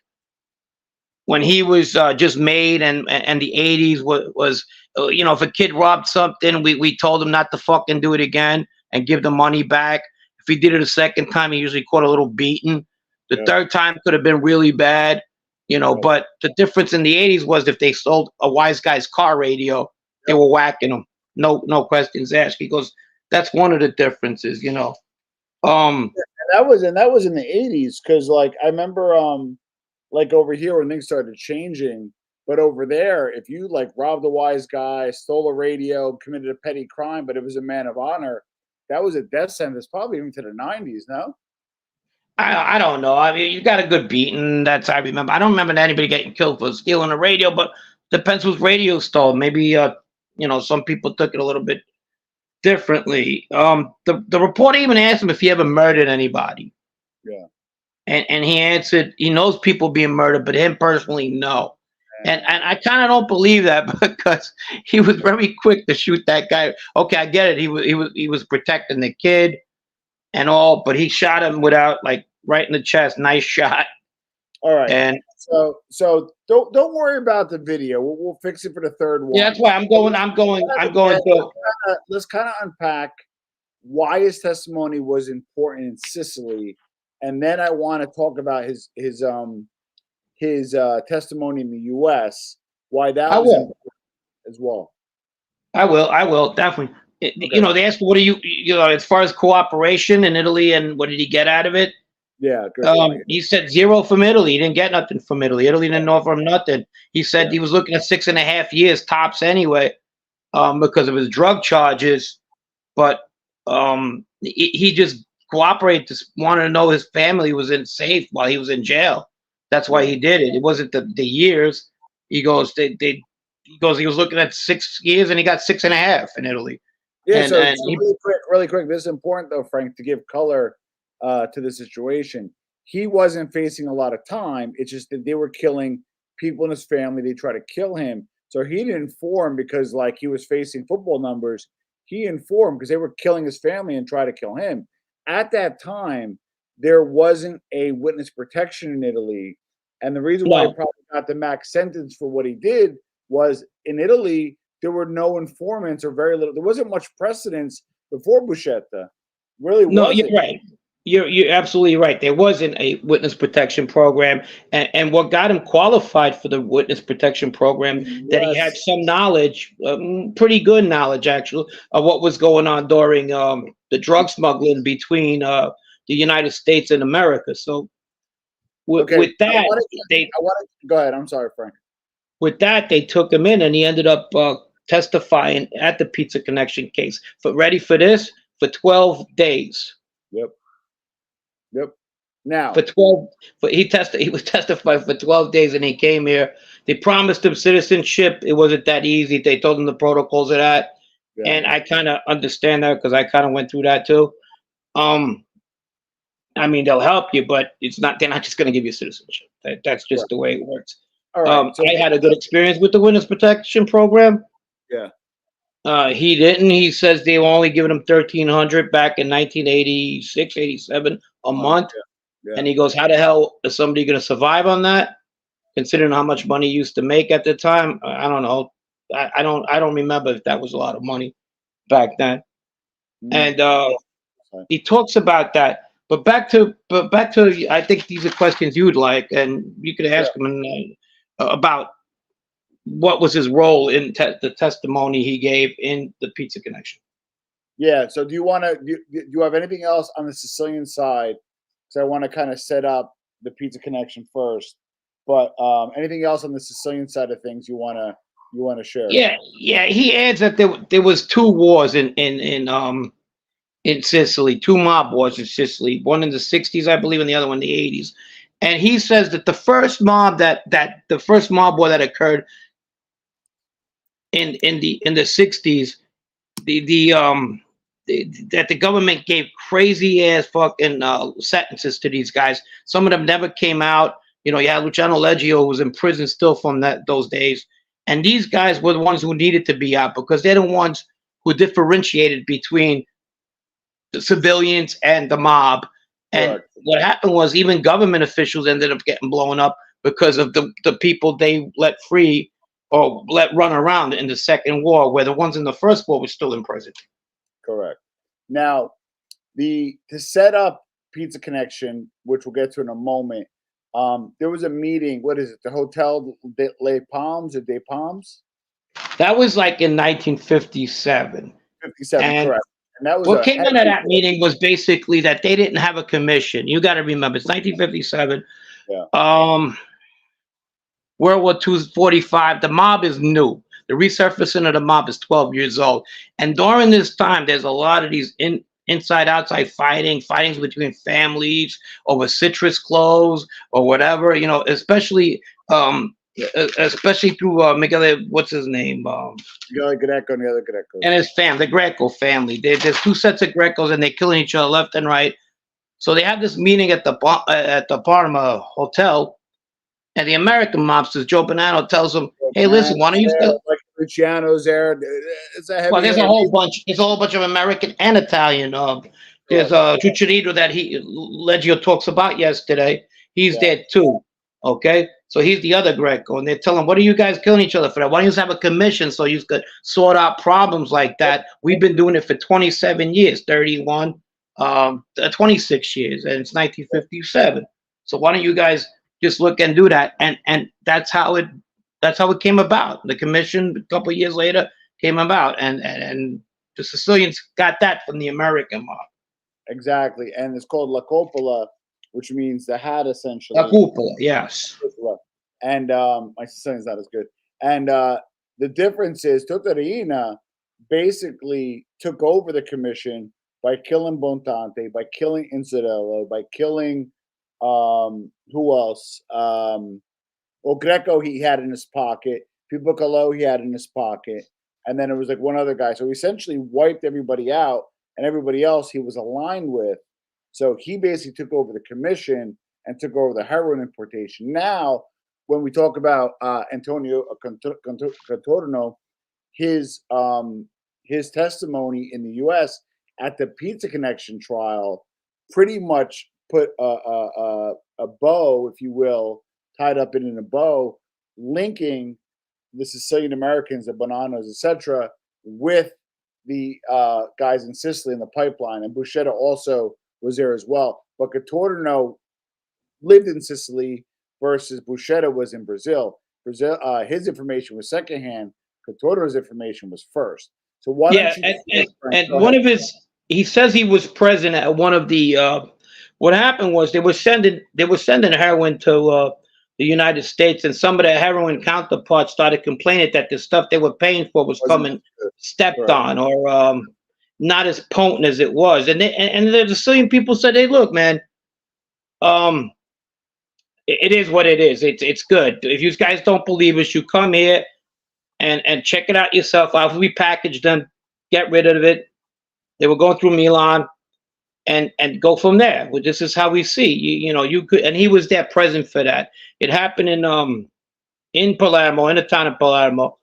when he was just made and the 80s was if a kid robbed something, we told him not to fucking do it again and give the money back. If he did it a second time, he usually caught a little beating. The third time could have been really bad. But the difference in the 80s was if they sold a wise guy's car radio, they were whacking them. No questions asked. He goes, that's one of the differences, that was in the 80s, because like I remember like over here when things started changing, but over there, if you like robbed a wise guy, stole a radio, committed a petty crime, but it was a man of honor, that was a death sentence, probably even to the 90s, no? I don't know. I mean, you got a good beating. That's I remember. I don't remember anybody getting killed for stealing a radio, but depends whose radio stole. Maybe some people took it a little bit differently. The reporter even asked him if he ever murdered anybody. Yeah. And he answered he knows people being murdered, but him personally, no. And I kind of don't believe that because he was very quick to shoot that guy. Okay, I get it. He was protecting the kid. and all, but he shot him without, like, right in the chest. Nice shot. All right. And so don't worry about the video. We'll fix it for the third one. yeah, that's why I'm going to. Let's kind of unpack why his testimony was important in Sicily, and then I want to talk about his testimony in the U.S. Why that was important as well. I will definitely. Okay. You know, they asked, what do you know, as far as cooperation in Italy, and what did he get out of it? Yeah, good. He said 0 from Italy. He didn't get nothing from Italy. Italy didn't offer him nothing. He said he was looking at 6.5 years tops anyway, because of his drug charges. But he just cooperated. Just wanted to know his family was safe while he was in jail. That's why he did it. It wasn't the years. He goes, he was looking at 6 years, and he got 6.5 in Italy. Yeah. So really quick. This is important though, Frank, to give color to the situation. He wasn't facing a lot of time. It's just that they were killing people in his family. They tried to kill him. So he didn't inform because, like, he was facing football numbers. He informed because they were killing his family and tried to kill him. At that time, there wasn't a witness protection in Italy. And the reason why he probably got the max sentence for what he did was, in Italy, there were no informants or very little. There wasn't much precedence before Buscetta. Really wasn't. No, you're right. You're absolutely right. There wasn't a witness protection program, and what got him qualified for the witness protection program, that he had some knowledge, pretty good knowledge actually, of what was going on during the drug smuggling between the United States and America. So with that, go ahead. I'm sorry, Frank. With that, they took him in, and he ended up testifying at the Pizza Connection case. Ready for this? For 12 days. Yep. Now he was testifying for 12 days, and he came here. They promised him citizenship. It wasn't that easy. They told him the protocols of that. Yeah. And I kind of understand that because I kind of went through that too. I mean, they'll help you, but they're not just going to give you citizenship. That's just the way it works. All right. I had a good experience with the witness protection program. Yeah. He didn't. He says they were only giving him $1,300 back in 1986, 87 a month. Yeah. And he goes, how the hell is somebody going to survive on that? Considering how much money he used to make at the time. I don't know. I don't remember if that was a lot of money back then. And he talks about that. But back to I think these are questions you'd like, and you could ask him about what was his role in the testimony he gave in the Pizza Connection. Yeah. So do you have anything else on the Sicilian side? Because I want to kind of set up the Pizza Connection first. But anything else on the Sicilian side of things you want to share? Yeah. He adds that there was 2 wars in Sicily, 2 mob wars in Sicily. One in the 60s, I believe, and the other one in the 80s. And he says that the first mob war that occurred in the 60s, that the government gave crazy ass fucking sentences to these guys. Some of them never came out. You know, you had Luciano Leggio, who was in prison still from those days. And these guys were the ones who needed to be out because they're the ones who differentiated between the civilians and the mob. And what happened was even government officials ended up getting blown up because of the people they let free or let run around in the Second War, where the ones in the First War were still in prison. Correct. Now, to set up Pizza Connection, which we'll get to in a moment, there was a meeting. What is it? The Hotel Les Palms or Des Palms? That was like in 1957. 57, correct. And that was what came out of that meeting was basically that they didn't have a commission. You got to remember, it's 1957. Yeah. World War II is 45. The mob is new. The resurfacing of the mob is 12 years old. And during this time, there's a lot of these inside-outside fightings between families over citrus cloves or whatever, you know, especially through Miguel, what's his name? Miguel Greco and the other Greco. And his family, the Greco family. There's 2 sets of Grecos, and they're killing each other left and right. So they have this meeting at the Parma Hotel, and the American mobsters, Joe Bonanno, tells them, "Hey, listen, why don't you still?" Like Luciano's there. It's a heavy. Well, there's a whole bunch. There's a whole bunch of American and Italian There's Chucharito that Leggio talks about yesterday. He's there too. Okay, so he's the other Greco, and they're telling, "What are you guys killing each other for? That? Why don't you have a commission so you could sort out problems like that? We've been doing it for 27 years, 31, 26 years, and it's 1957. So why don't you guys just look and do that?" And that's how it came about. The commission a couple of years later came about, and the Sicilians got that from the American mob. Exactly, and it's called La Coppola, which means the hat, essentially. La Cupola, yes. And my Sicilian's not as good. And the difference is Totorina basically took over the commission by killing Bontante, by killing Inzarello, by killing who else? Well, Greco he had in his pocket. Pipocalo he had in his pocket. And then it was like one other guy. So he essentially wiped everybody out, and everybody else he was aligned with. So he basically took over the commission and took over the heroin importation. Now, when we talk about Antonio Contorno, his testimony in the U.S. at the Pizza Connection trial pretty much put a bow, if you will, tied up in a bow, linking the Sicilian Americans, the Bonanos, etc., with the guys in Sicily in the pipeline. And Buscetta also was there as well. But Contorno lived in Sicily versus Buscetta was in Brazil. His information was secondhand. Contorno's information was first. So why don't you? And one of his, he says he was present at one of the. What happened was they were sending heroin to the United States, and some of their heroin counterparts started complaining that the stuff they were paying for was coming stepped on or not as potent as it was. And the Sicilian people said, "Hey, look, man, it is what it is. It's good. If you guys don't believe us, you come here and check it out yourself. After we package them, get rid of it." They were going through Milan and go from there. Well, this is how we see. You could, and he was there present for that. It happened in Palermo, in the town of Palermo.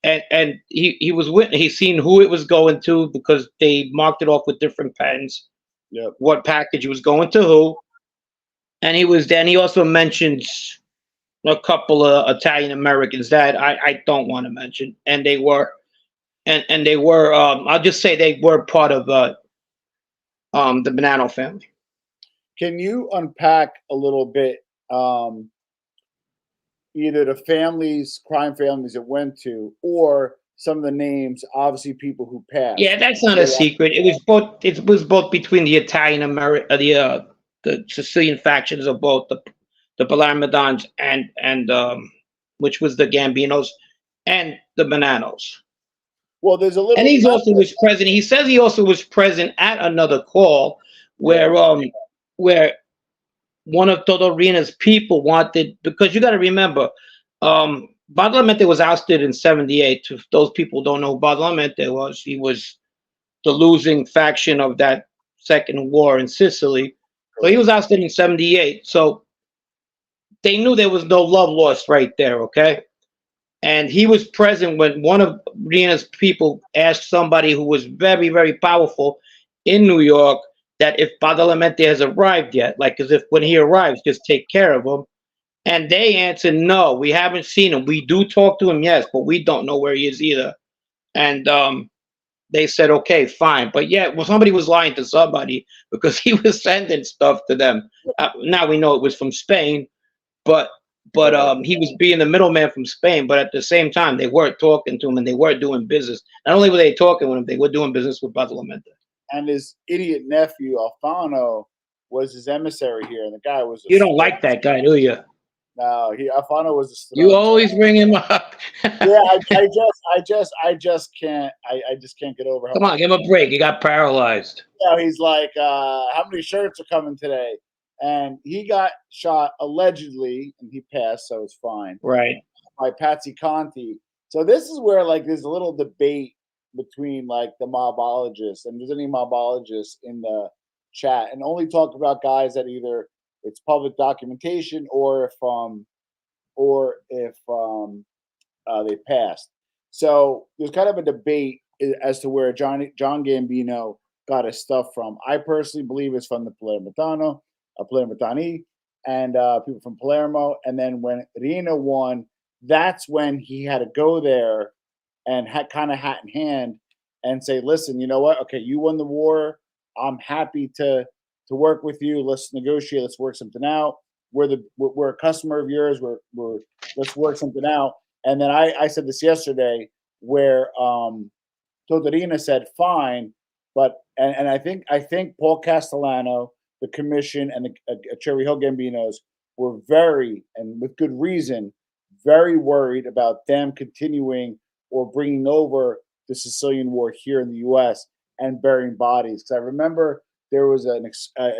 And he was witness. He seen who it was going to because they marked it off with different pens. Yep. What package was going to who. And he was there. And he also mentions a couple of Italian Americans that I don't want to mention. And they were, and they were. I'll just say they were part of the Bonanno family. Can you unpack a little bit either the crime families it went to, or some of the names, obviously people who passed? Yeah, that's not a secret. It was both between the Italian the Sicilian factions of both the Palermidons and which was the Gambinos and the Bonannos. Well, there's a little. And he also was present. He says he also was present at another call where one of Totorina's people wanted, because you got to remember, Badalamenti was ousted in '78. If those people don't know who Badalamenti was, he was the losing faction of that second war in Sicily. So he was ousted in '78. So they knew there was no love lost right there, okay? And he was present when one of Rina's people asked somebody who was very, very powerful in New York that if Badalamenti has arrived yet, like as if when he arrives, just take care of him. And they answered, no, we haven't seen him. We do talk to him, yes, but we don't know where he is either. And they said, okay, fine. But yeah, well, somebody was lying to somebody because he was sending stuff to them. Now we know it was from Spain, but he was being the middleman from Spain. But at the same time, they were talking to him and they were doing business. Not only were they talking with him, they were doing business with Badalamenti. And his idiot nephew Alfano was his emissary here, and the guy was. You don't like that guy, do you? No, Alfano was. You always bring him up. Yeah, I just can't get over. Come on, give him a break. He got paralyzed. Yeah, he's like, how many shirts are coming today? And he got shot allegedly, and he passed, so it's fine. Right. By Patsy Conti. So this is where like there's a little debate between like the mobologists, and there's any mobologists in the chat, and only talk about guys that either it's public documentation or if they passed. So there's kind of a debate as to where John Gambino got his stuff from. I personally believe it's from the Palermitani, and people from Palermo. And then when Riina won, that's when he had to go there and had kind of hat in hand and say, "Listen, you know what? Okay, you won the war. I'm happy to work with you. Let's negotiate. Let's work something out. We're a customer of yours. Let's work something out." And then I said this yesterday, where Totorina said, "Fine," but and I think Paul Castellano, the commission, and the Cherry Hill Gambinos were very, and with good reason, very worried about them continuing or bringing over the Sicilian War here in the U.S. and burying bodies. Because I remember there was an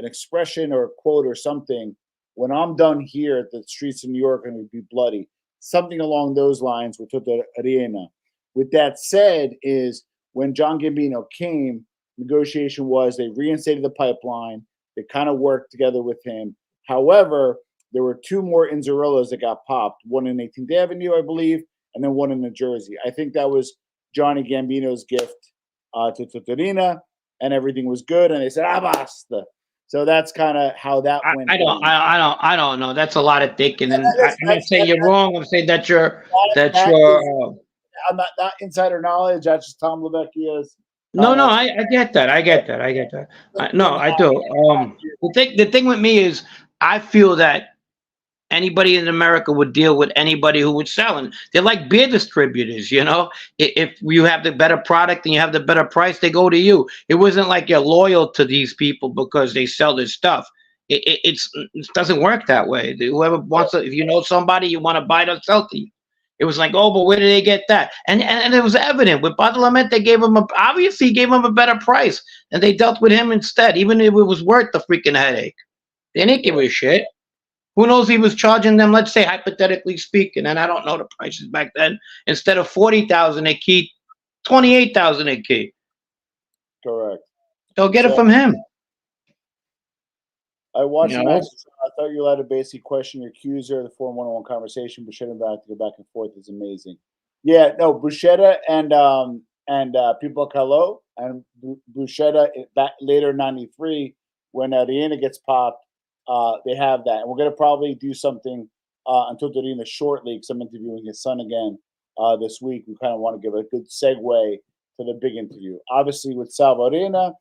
expression or a quote or something: "When I'm done here, the streets of New York are going to be bloody." Something along those lines with Toto Arena. With that said, is when John Gambino came, negotiation was they reinstated the pipeline. They kind of worked together with him. However, there were two more Inzarillas that got popped, one in 18th Avenue, I believe, and then one in New Jersey. I think that was Johnny Gambino's gift to Totorina, and everything was good. And they said, "Ah, basta." So that's kind of how that went. I don't know. That's a lot of thinking, and I'm not saying you're that's wrong. I'm saying that you're I'm not insider knowledge. That's just Tom Lavecchia's. No, I get that. I get that. No, I do. The thing with me is, I feel that anybody in America would deal with anybody who would sell, and they're like beer distributors. You know, if you have the better product and you have the better price, they go to you. It wasn't like you're loyal to these people because they sell their stuff. It doesn't work that way. Whoever wants to, if you know somebody, you want to buy or sell to you. It was like, oh, but where did they get that? And it was evident with Badalamenti. They gave him obviously gave him a better price, and they dealt with him instead, even if it was worth the freaking headache. They didn't give a shit. Who knows? He was charging them, let's say, hypothetically speaking, and I don't know the prices back then. Instead of 40,000 a key, 28,000 a key. Correct. They'll get it from him. I watched the match. I thought you allowed to basically question your accuser. The 4-1-1 conversation, Buscetta back to go back and forth is amazing. Yeah, no, Buscetta and People Calo and Buscetta back later '93 when Riina gets popped. They have that, and we're gonna probably do something on Totorina shortly because I'm interviewing his son again this week. We kind of want to give a good segue to the big interview. Obviously, with Salvatore,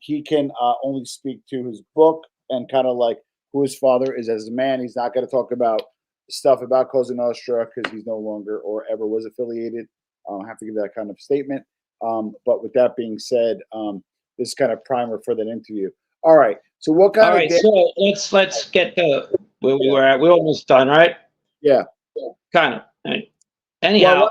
he can only speak to his book and kind of like who his father is as a man. He's not going to talk about stuff about Cosa Nostra because he's no longer or ever was affiliated. I have to give that kind of statement. But with that being said, this is kind of primer for that interview. All right. So what kind of? All right. So let's get to where we were at. We're almost done, right? Yeah. Kind of. Anyhow.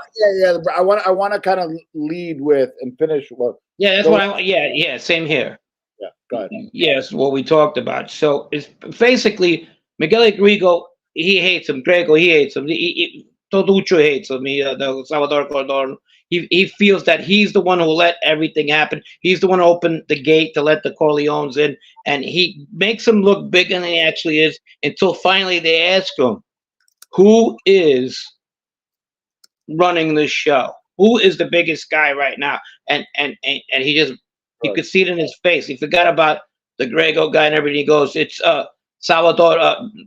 Well, I want to kind of lead with and finish. Well, yeah, that's what I want. Yeah. Same here. Yeah, go ahead. Yes, what we talked about. So it's basically Miguel Grigo. He hates him. Grego, he hates him. Toduccio hates him. The Salvatore Contorno. He feels that he's the one who let everything happen. He's the one who opened the gate to let the Corleones in, and he makes him look bigger than he actually is. Until finally they ask him, "Who is running the show? Who is the biggest guy right now?" And he just. You could see it in his face. He forgot about the Grego guy and everything. He goes, "It's Salvatore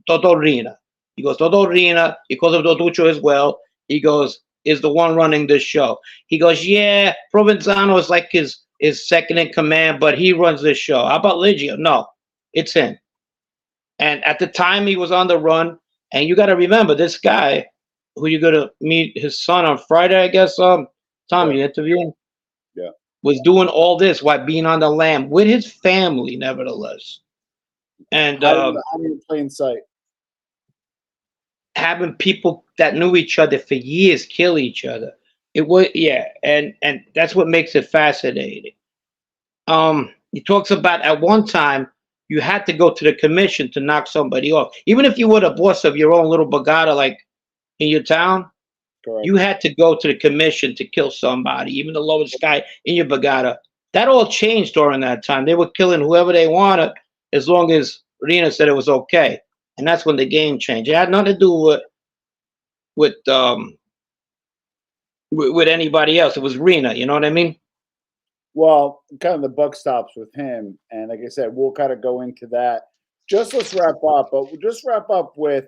Totorina." He goes, "Totorina." He calls him Toduccio as well. He goes, "Is the one running this show." He goes, "Yeah, Provenzano is like his second in command, but he runs this show." How about Liggio? No, it's him. And at the time he was on the run, and you got to remember this guy, who you're gonna meet his son on Friday, I guess. Tom, you interviewing? Yeah. Was doing all this while being on the lam with his family, nevertheless, and in plain sight, having people that knew each other for years kill each other. It was and that's what makes it fascinating. He talks about at one time you had to go to the commission to knock somebody off, even if you were the boss of your own little bagada, like in your town. Correct. You had to go to the commission to kill somebody, even the lowest guy in your bagada. That all changed during that time. They were killing whoever they wanted as long as Riina said it was okay. And that's when the game changed. It had nothing to do with anybody else. It was Riina, you know what I mean? Well, kind of the buck stops with him, and like I said, we'll kind of go into that. Just let's wrap up, but we'll just wrap up with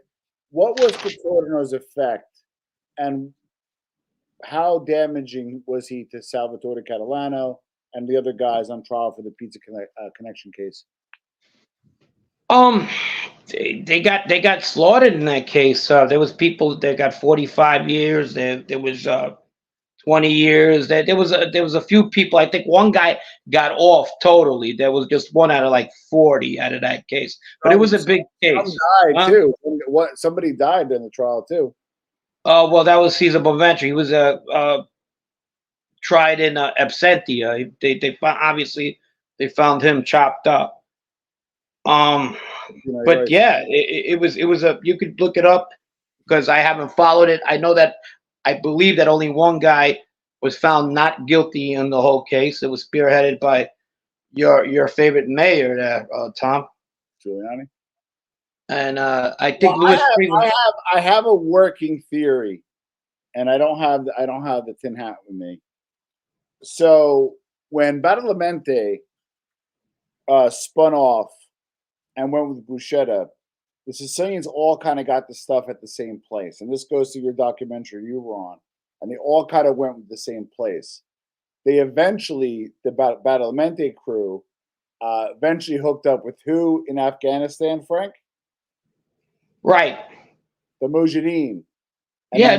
what was Contorno's effect, and how damaging was he to Salvatore Catalano and the other guys on trial for the Connection case? Um, they got slaughtered in that case. There was people that got 45 years. There was 20 years. There was a few people. I think one guy got off totally. There was just one out of like 40 out of that case. But it was a big Some case. died too. What somebody died in the trial too. Well, that was Cesar Bonaventure. He was tried in absentia. They found, obviously they found him chopped up. But yeah, it was a, you could look it up because I haven't followed it. I know that I believe that only one guy was found not guilty in the whole case. It was spearheaded by your favorite mayor there, Tom Giuliani. And I think Louis Freeman. I have a working theory, and I don't have the tin hat with me. So when Badalamenti spun off and went with Buscetta, the Sicilians all kind of got the stuff at the same place. And this goes to your documentary you were on. And they all kind of went with the same place. They eventually, the Badalamenti crew, eventually hooked up with who in Afghanistan, Frank? Right. The Mujahideen. Yeah,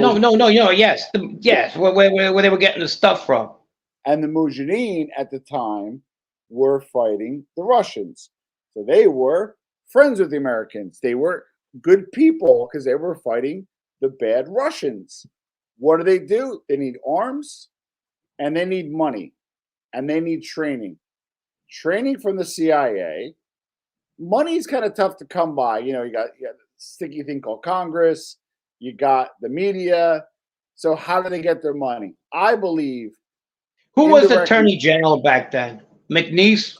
yes. Yes, where they were getting the stuff from. And the Mujahideen at the time were fighting the Russians. So they were friends with the Americans. They were good people because they were fighting the bad Russians. What do? They need arms and they need money and they need training. Training from the CIA. Money is kind of tough to come by. You know, you got a sticky thing called Congress. You got the media. So how do they get their money? I believe. Who was the Attorney General back then? McNeese?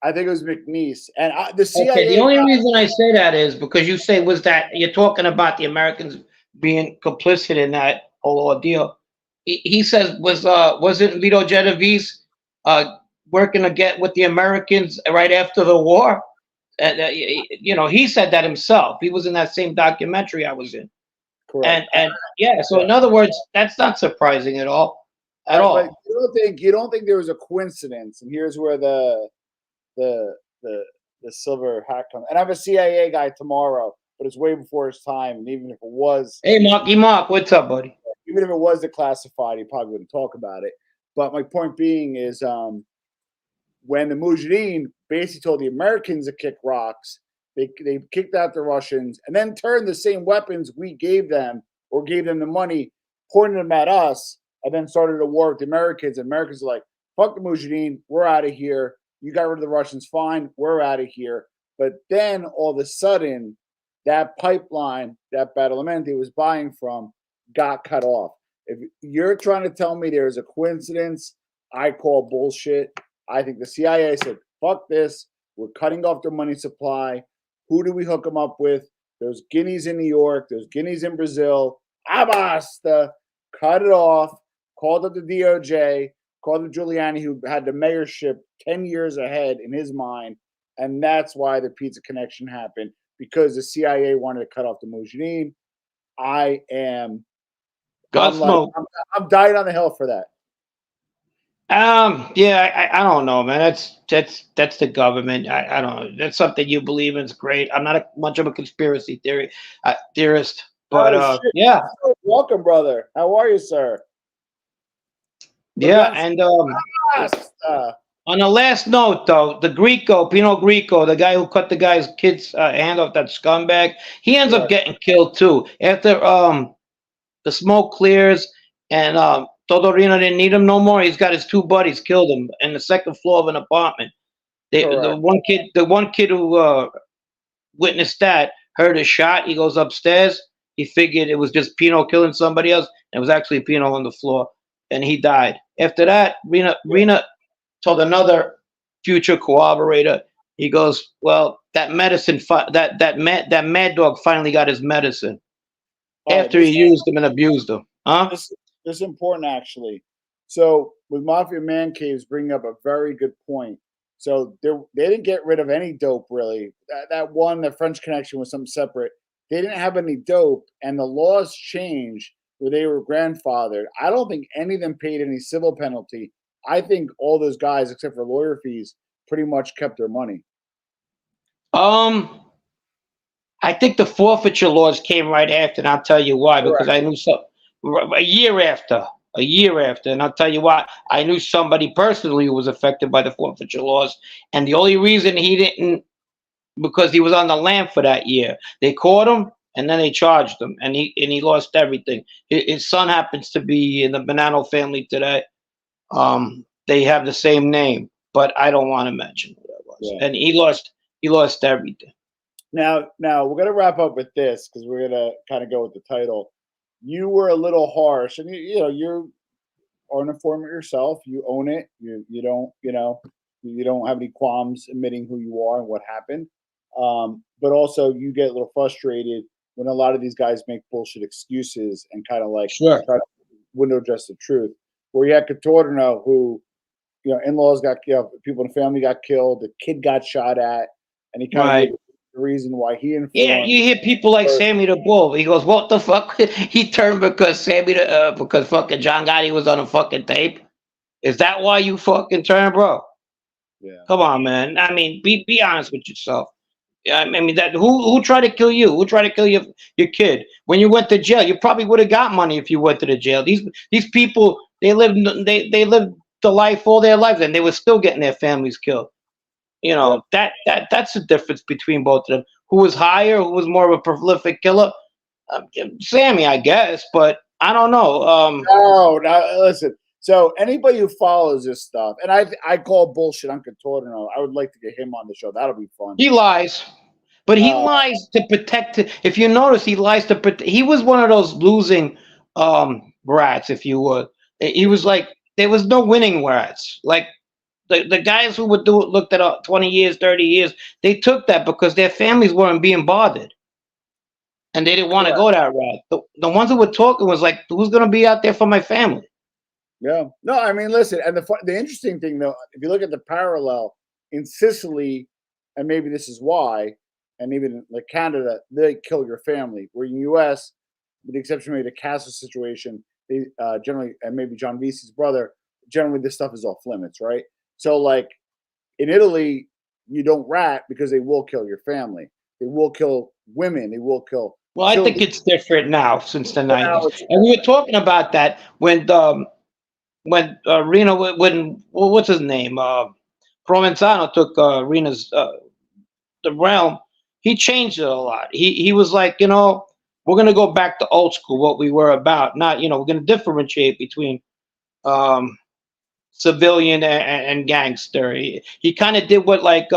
I think it was McNeese. And the CIA. Okay, the only reason I say that is because you say was that you're talking about the Americans being complicit in that whole ordeal. He says wasn't Vito Genovese working to get with the Americans right after the war? You know, he said that himself. He was in that same documentary I was in. Correct. And yeah, so in other words, that's not surprising at all. At all. But you don't think there was a coincidence? And here's where the silver hat comes. And I have a CIA guy tomorrow, but it's way before his time. And even if it was, hey Mark, what's up, buddy? Even if it was declassified, he probably wouldn't talk about it. But my point being is, when the Mujahideen basically told the Americans to kick rocks, they kicked out the Russians and then turned the same weapons we gave them or gave them the money, pointed them at us, and then started a war with the Americans. And Americans are like, fuck the Mujahideen, we're out of here. You got rid of the Russians, fine, we're out of here. But then all of a sudden, that pipeline that Badalamenti was buying from got cut off. If you're trying to tell me there's a coincidence, I call bullshit. I think the CIA said, fuck this. We're cutting off their money supply. Who do we hook them up with? Those guineas in New York, those guineas in Brazil. Abasta, cut it off, called up the DOJ, called up Giuliani, who had the mayorship 10 years ahead in his mind. And that's why the pizza connection happened, because the CIA wanted to cut off the Mujahideen. I'm dying on the hill for that. Yeah, I don't know, man. That's the government. I don't know. That's something you believe in. It's great. I'm not much of a conspiracy theorist, but yeah. Welcome, brother. How are you, sir? Yeah, and on the last note, though, the Pino Grieco, the guy who cut the guy's kid's hand off, that scumbag, he ends up getting killed too. After the smoke clears and Todorino didn't need him no more, he's got his two buddies killed him in the second floor of an apartment. The one kid who witnessed that heard a shot. He goes upstairs. He figured it was just Pino killing somebody else, and it was actually Pino on the floor, and he died. After that, Rena told another future cooperator. He goes, "Well, that medicine, that mad dog finally got his medicine after he used him and abused him." Huh? This is important, actually. So with Mafia Man Caves bringing up a very good point. So they didn't get rid of any dope really. That French Connection was something separate. They didn't have any dope, and the laws changed where they were grandfathered. I don't think any of them paid any civil penalty. I think all those guys, except for lawyer fees, pretty much kept their money. I think the forfeiture laws came right after, and I'll tell you why. Because Correct. I knew a year after, and I'll tell you why. I knew somebody personally who was affected by the forfeiture laws, and the only reason he didn't, because he was on the lam for that year. They caught him, and then they charged him, and he lost everything. His son happens to be in the Bonanno family today. They have the same name, but I don't want to mention who that was. Yeah. And he lost everything. Now we're gonna wrap up with this because we're gonna kind of go with the title. You were a little harsh, and you're an informant yourself. You own it. You don't have any qualms admitting who you are and what happened. But also you get a little frustrated when a lot of these guys make bullshit excuses and kind of like Sure. try to window dress the truth. Where you had Contorno, who in-laws got killed, people in the family got killed, the kid got shot at, and he kind of Right. gave the reason why he informed. Yeah, you hear people like Sammy the Bull. He goes, "What the fuck?" He turned because because fucking John Gotti was on a fucking tape. Is that why you fucking turned, bro? Yeah. Come on, man. I mean, be honest with yourself. I mean, that who tried to kill you? Who tried to kill your kid? When you went to jail, you probably would have got money if you went to the jail. These people, they lived the life all their lives, and they were still getting their families killed. That's the difference between both of them. Who was higher? Who was more of a prolific killer? Sammy, I guess, but I don't know. No, listen. So anybody who follows this stuff, and I call bullshit on Contorno. I would like to get him on the show. That'll be fun. He lies, but he lies to protect. If you notice, he lies to protect. He was one of those losing rats, if you would. He was like there was no winning rats. Like the guys who would looked at 20 years, 30 years, they took that because their families weren't being bothered. And they didn't want to go that route. The ones who were talking was like, who's going to be out there for my family? Yeah. No, I mean, listen, and the interesting thing, though, if you look at the parallel in Sicily, and maybe this is why, and even in like Canada, they kill your family. Where in the U.S., with the exception of maybe the Castle situation, they generally, and maybe John Vesey's brother, generally this stuff is off limits, right? So, like, in Italy, you don't rat because they will kill your family. They will kill women. They will kill. Well, I think it's different now since the 90s. And we were talking about that when Reno, what's his name? Provenzano took Rena's the realm. He changed it a lot. He was like, we're gonna go back to old school, what we were about. Not, we're gonna differentiate between civilian and gangster. He kind of did what, like,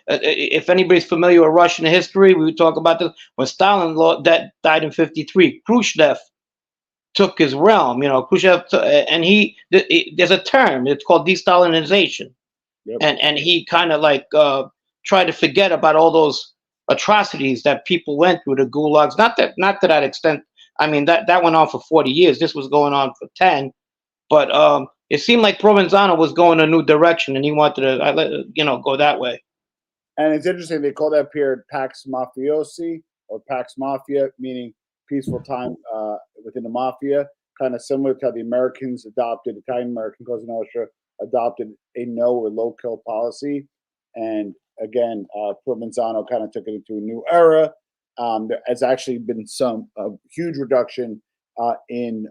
if anybody's familiar with Russian history, we would talk about this. When Stalin that died in '53, Khrushchev took his realm. Khrushchev, and there's a term. It's called de-Stalinization. Yep. And he kind of like tried to forget about all those atrocities that people went through, the gulags. Not to that extent. I mean, that went on for 40 years. This was going on for 10. But it seemed like Provenzano was going a new direction, and he wanted to, go that way. And it's interesting. They call that period Pax Mafiosi or Pax Mafia, meaning peaceful time within the mafia, kind of similar to how the Americans adopted, Italian American Cosa Nostra adopted a no or low kill policy. And again, Provenzano kind of took it into a new era. There has actually been some huge reduction in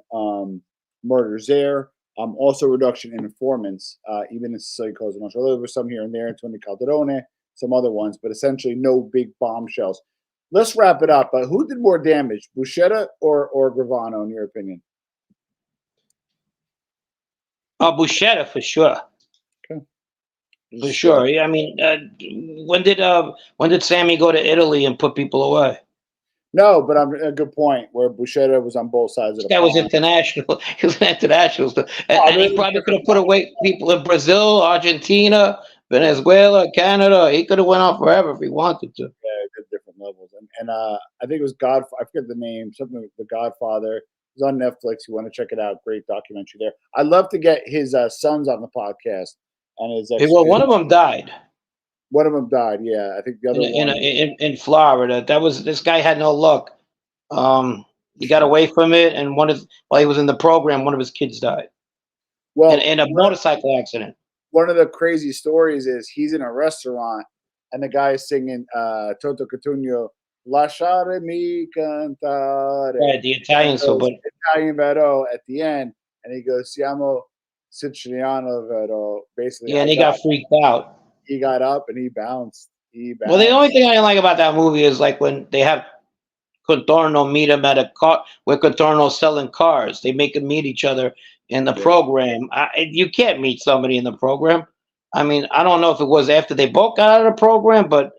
murders there. Also reduction in informants, even in Sicily Cosa Nostra. There were some here and there, Tony Calderone, some other ones, but essentially no big bombshells. Let's wrap it up. Who did more damage, Buscetta or Gravano, in your opinion? Buscetta for sure. Okay. For sure. Yeah, I mean, when did Sammy go to Italy and put people away? No, but I'm a good point. Where Buscetta was on both sides of the. That was international. He was international stuff, and he probably could have put away people in Brazil, Argentina, Venezuela, Canada. He could have went on forever if he wanted to. Yeah, different levels, and I think it was I forget the name, something like The Godfather. It's on Netflix. You want to check it out? Great documentary there. I'd love to get his sons on the podcast and his Well, one of them died one of them died. Yeah, I think the other one. in Florida. This guy had no luck. He got away from it, and while he was in the program, one of his kids died Well, in a motorcycle accident. one of the crazy stories is he's in a restaurant and the guy is singing Toto Cutugno, Lasciarmi cantare. Right, the Italian song, but Italian vero at the end, and he goes, Siamo Siciliano vero. Basically, yeah, and he got freaked out. He got up and he bounced. Well, the only thing I like about that movie is like when they have Contorno meet him at a car where Contorno's selling cars. They make them meet each other in the program. You can't meet somebody in the program. I mean, I don't know if it was after they both got out of the program, but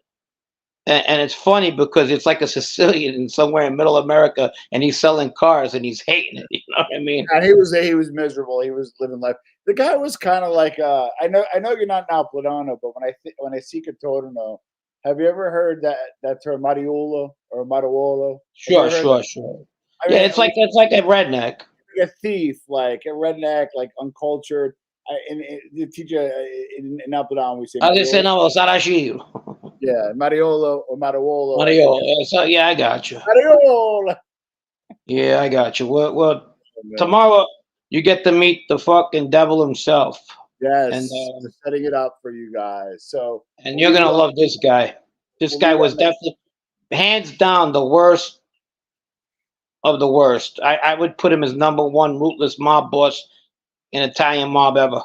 and it's funny because it's like a Sicilian in somewhere in Middle America, and he's selling cars and he's hating it. You know what I mean? And he was miserable. He was living life. The guy was kind of like I know you're not Napolitano, but when I see Contorno, have you ever heard that term Mariolo or Mariolo? Sure. I Yeah, mean, it's like a redneck. Like a thief, like a redneck, like uncultured. The teacher in Napolitano, we say. I just say no, Saracino. Yeah, Mariolo or Mariolo. Mario. So, yeah, I got you. Mariolo. Yeah, I got you. Well, tomorrow you get to meet the fucking devil himself. Yes, and we're setting it up for you guys. So, and you're gonna love this guy. This guy was definitely, hands down, the worst of the worst. I would put him as #1 ruthless mob boss in Italian mob ever.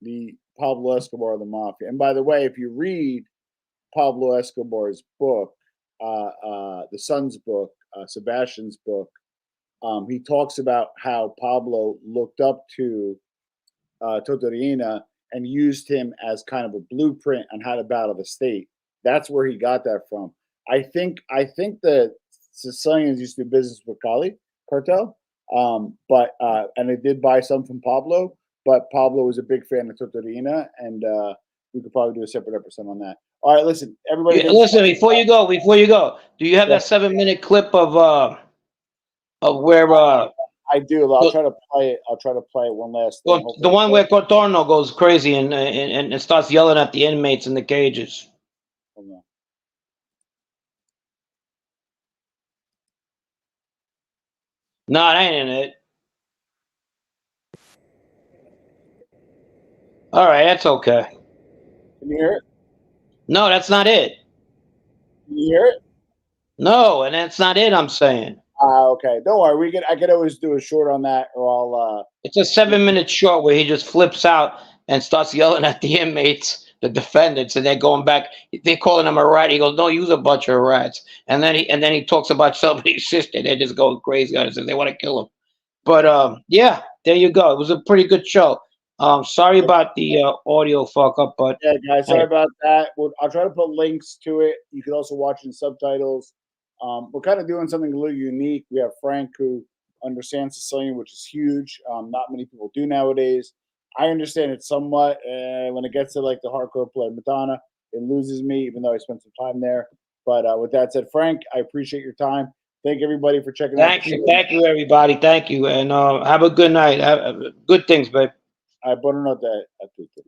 The Pablo Escobar of the Mafia. And by the way, if you read Pablo Escobar's book, the son's book, Sebastian's book, he talks about how Pablo looked up to Totorina and used him as kind of a blueprint on how to battle the state. That's where he got that from. I think the Sicilians used to do business with Cali cartel, but and they did buy some from Pablo. But Pablo was a big fan of Totorina, and we could probably do a separate episode on that. All right, listen, everybody. Yeah, listen, before you go, do you have that 7-minute clip of where? I do. I'll try to play it. I'll try to play it one last thing. Well, the one where Contorno goes crazy and starts yelling at the inmates in the cages. Hold on. No, that ain't in it. All right, that's okay. Can you hear it? No, that's not it. Can you hear it? No, and that's not it. I'm saying. Okay. Don't worry. I could always do a short on that, or I'll. It's a 7-minute short where he just flips out and starts yelling at the inmates, the defendants, and they're going back. They're calling him a rat. He goes, "No, you're a bunch of rats." And then he talks about somebody's sister. They're just going crazy on it. They want to kill him. But yeah, there you go. It was a pretty good show. Sorry about the audio fuck up, but yeah, guys, sorry about that. I'll try to put links to it. You can also watch in subtitles. We're kind of doing something a little unique. We have Frank, who understands Sicilian, which is huge. Not many people do nowadays. I understand it somewhat. When it gets to like the hardcore play Madonna, it loses me, even though I spent some time there. But with that said, Frank, I appreciate your time. Thank everybody for checking out. Thank you, everybody. Thank you, and have a good night. Good things, babe. Buonanotte a tutti.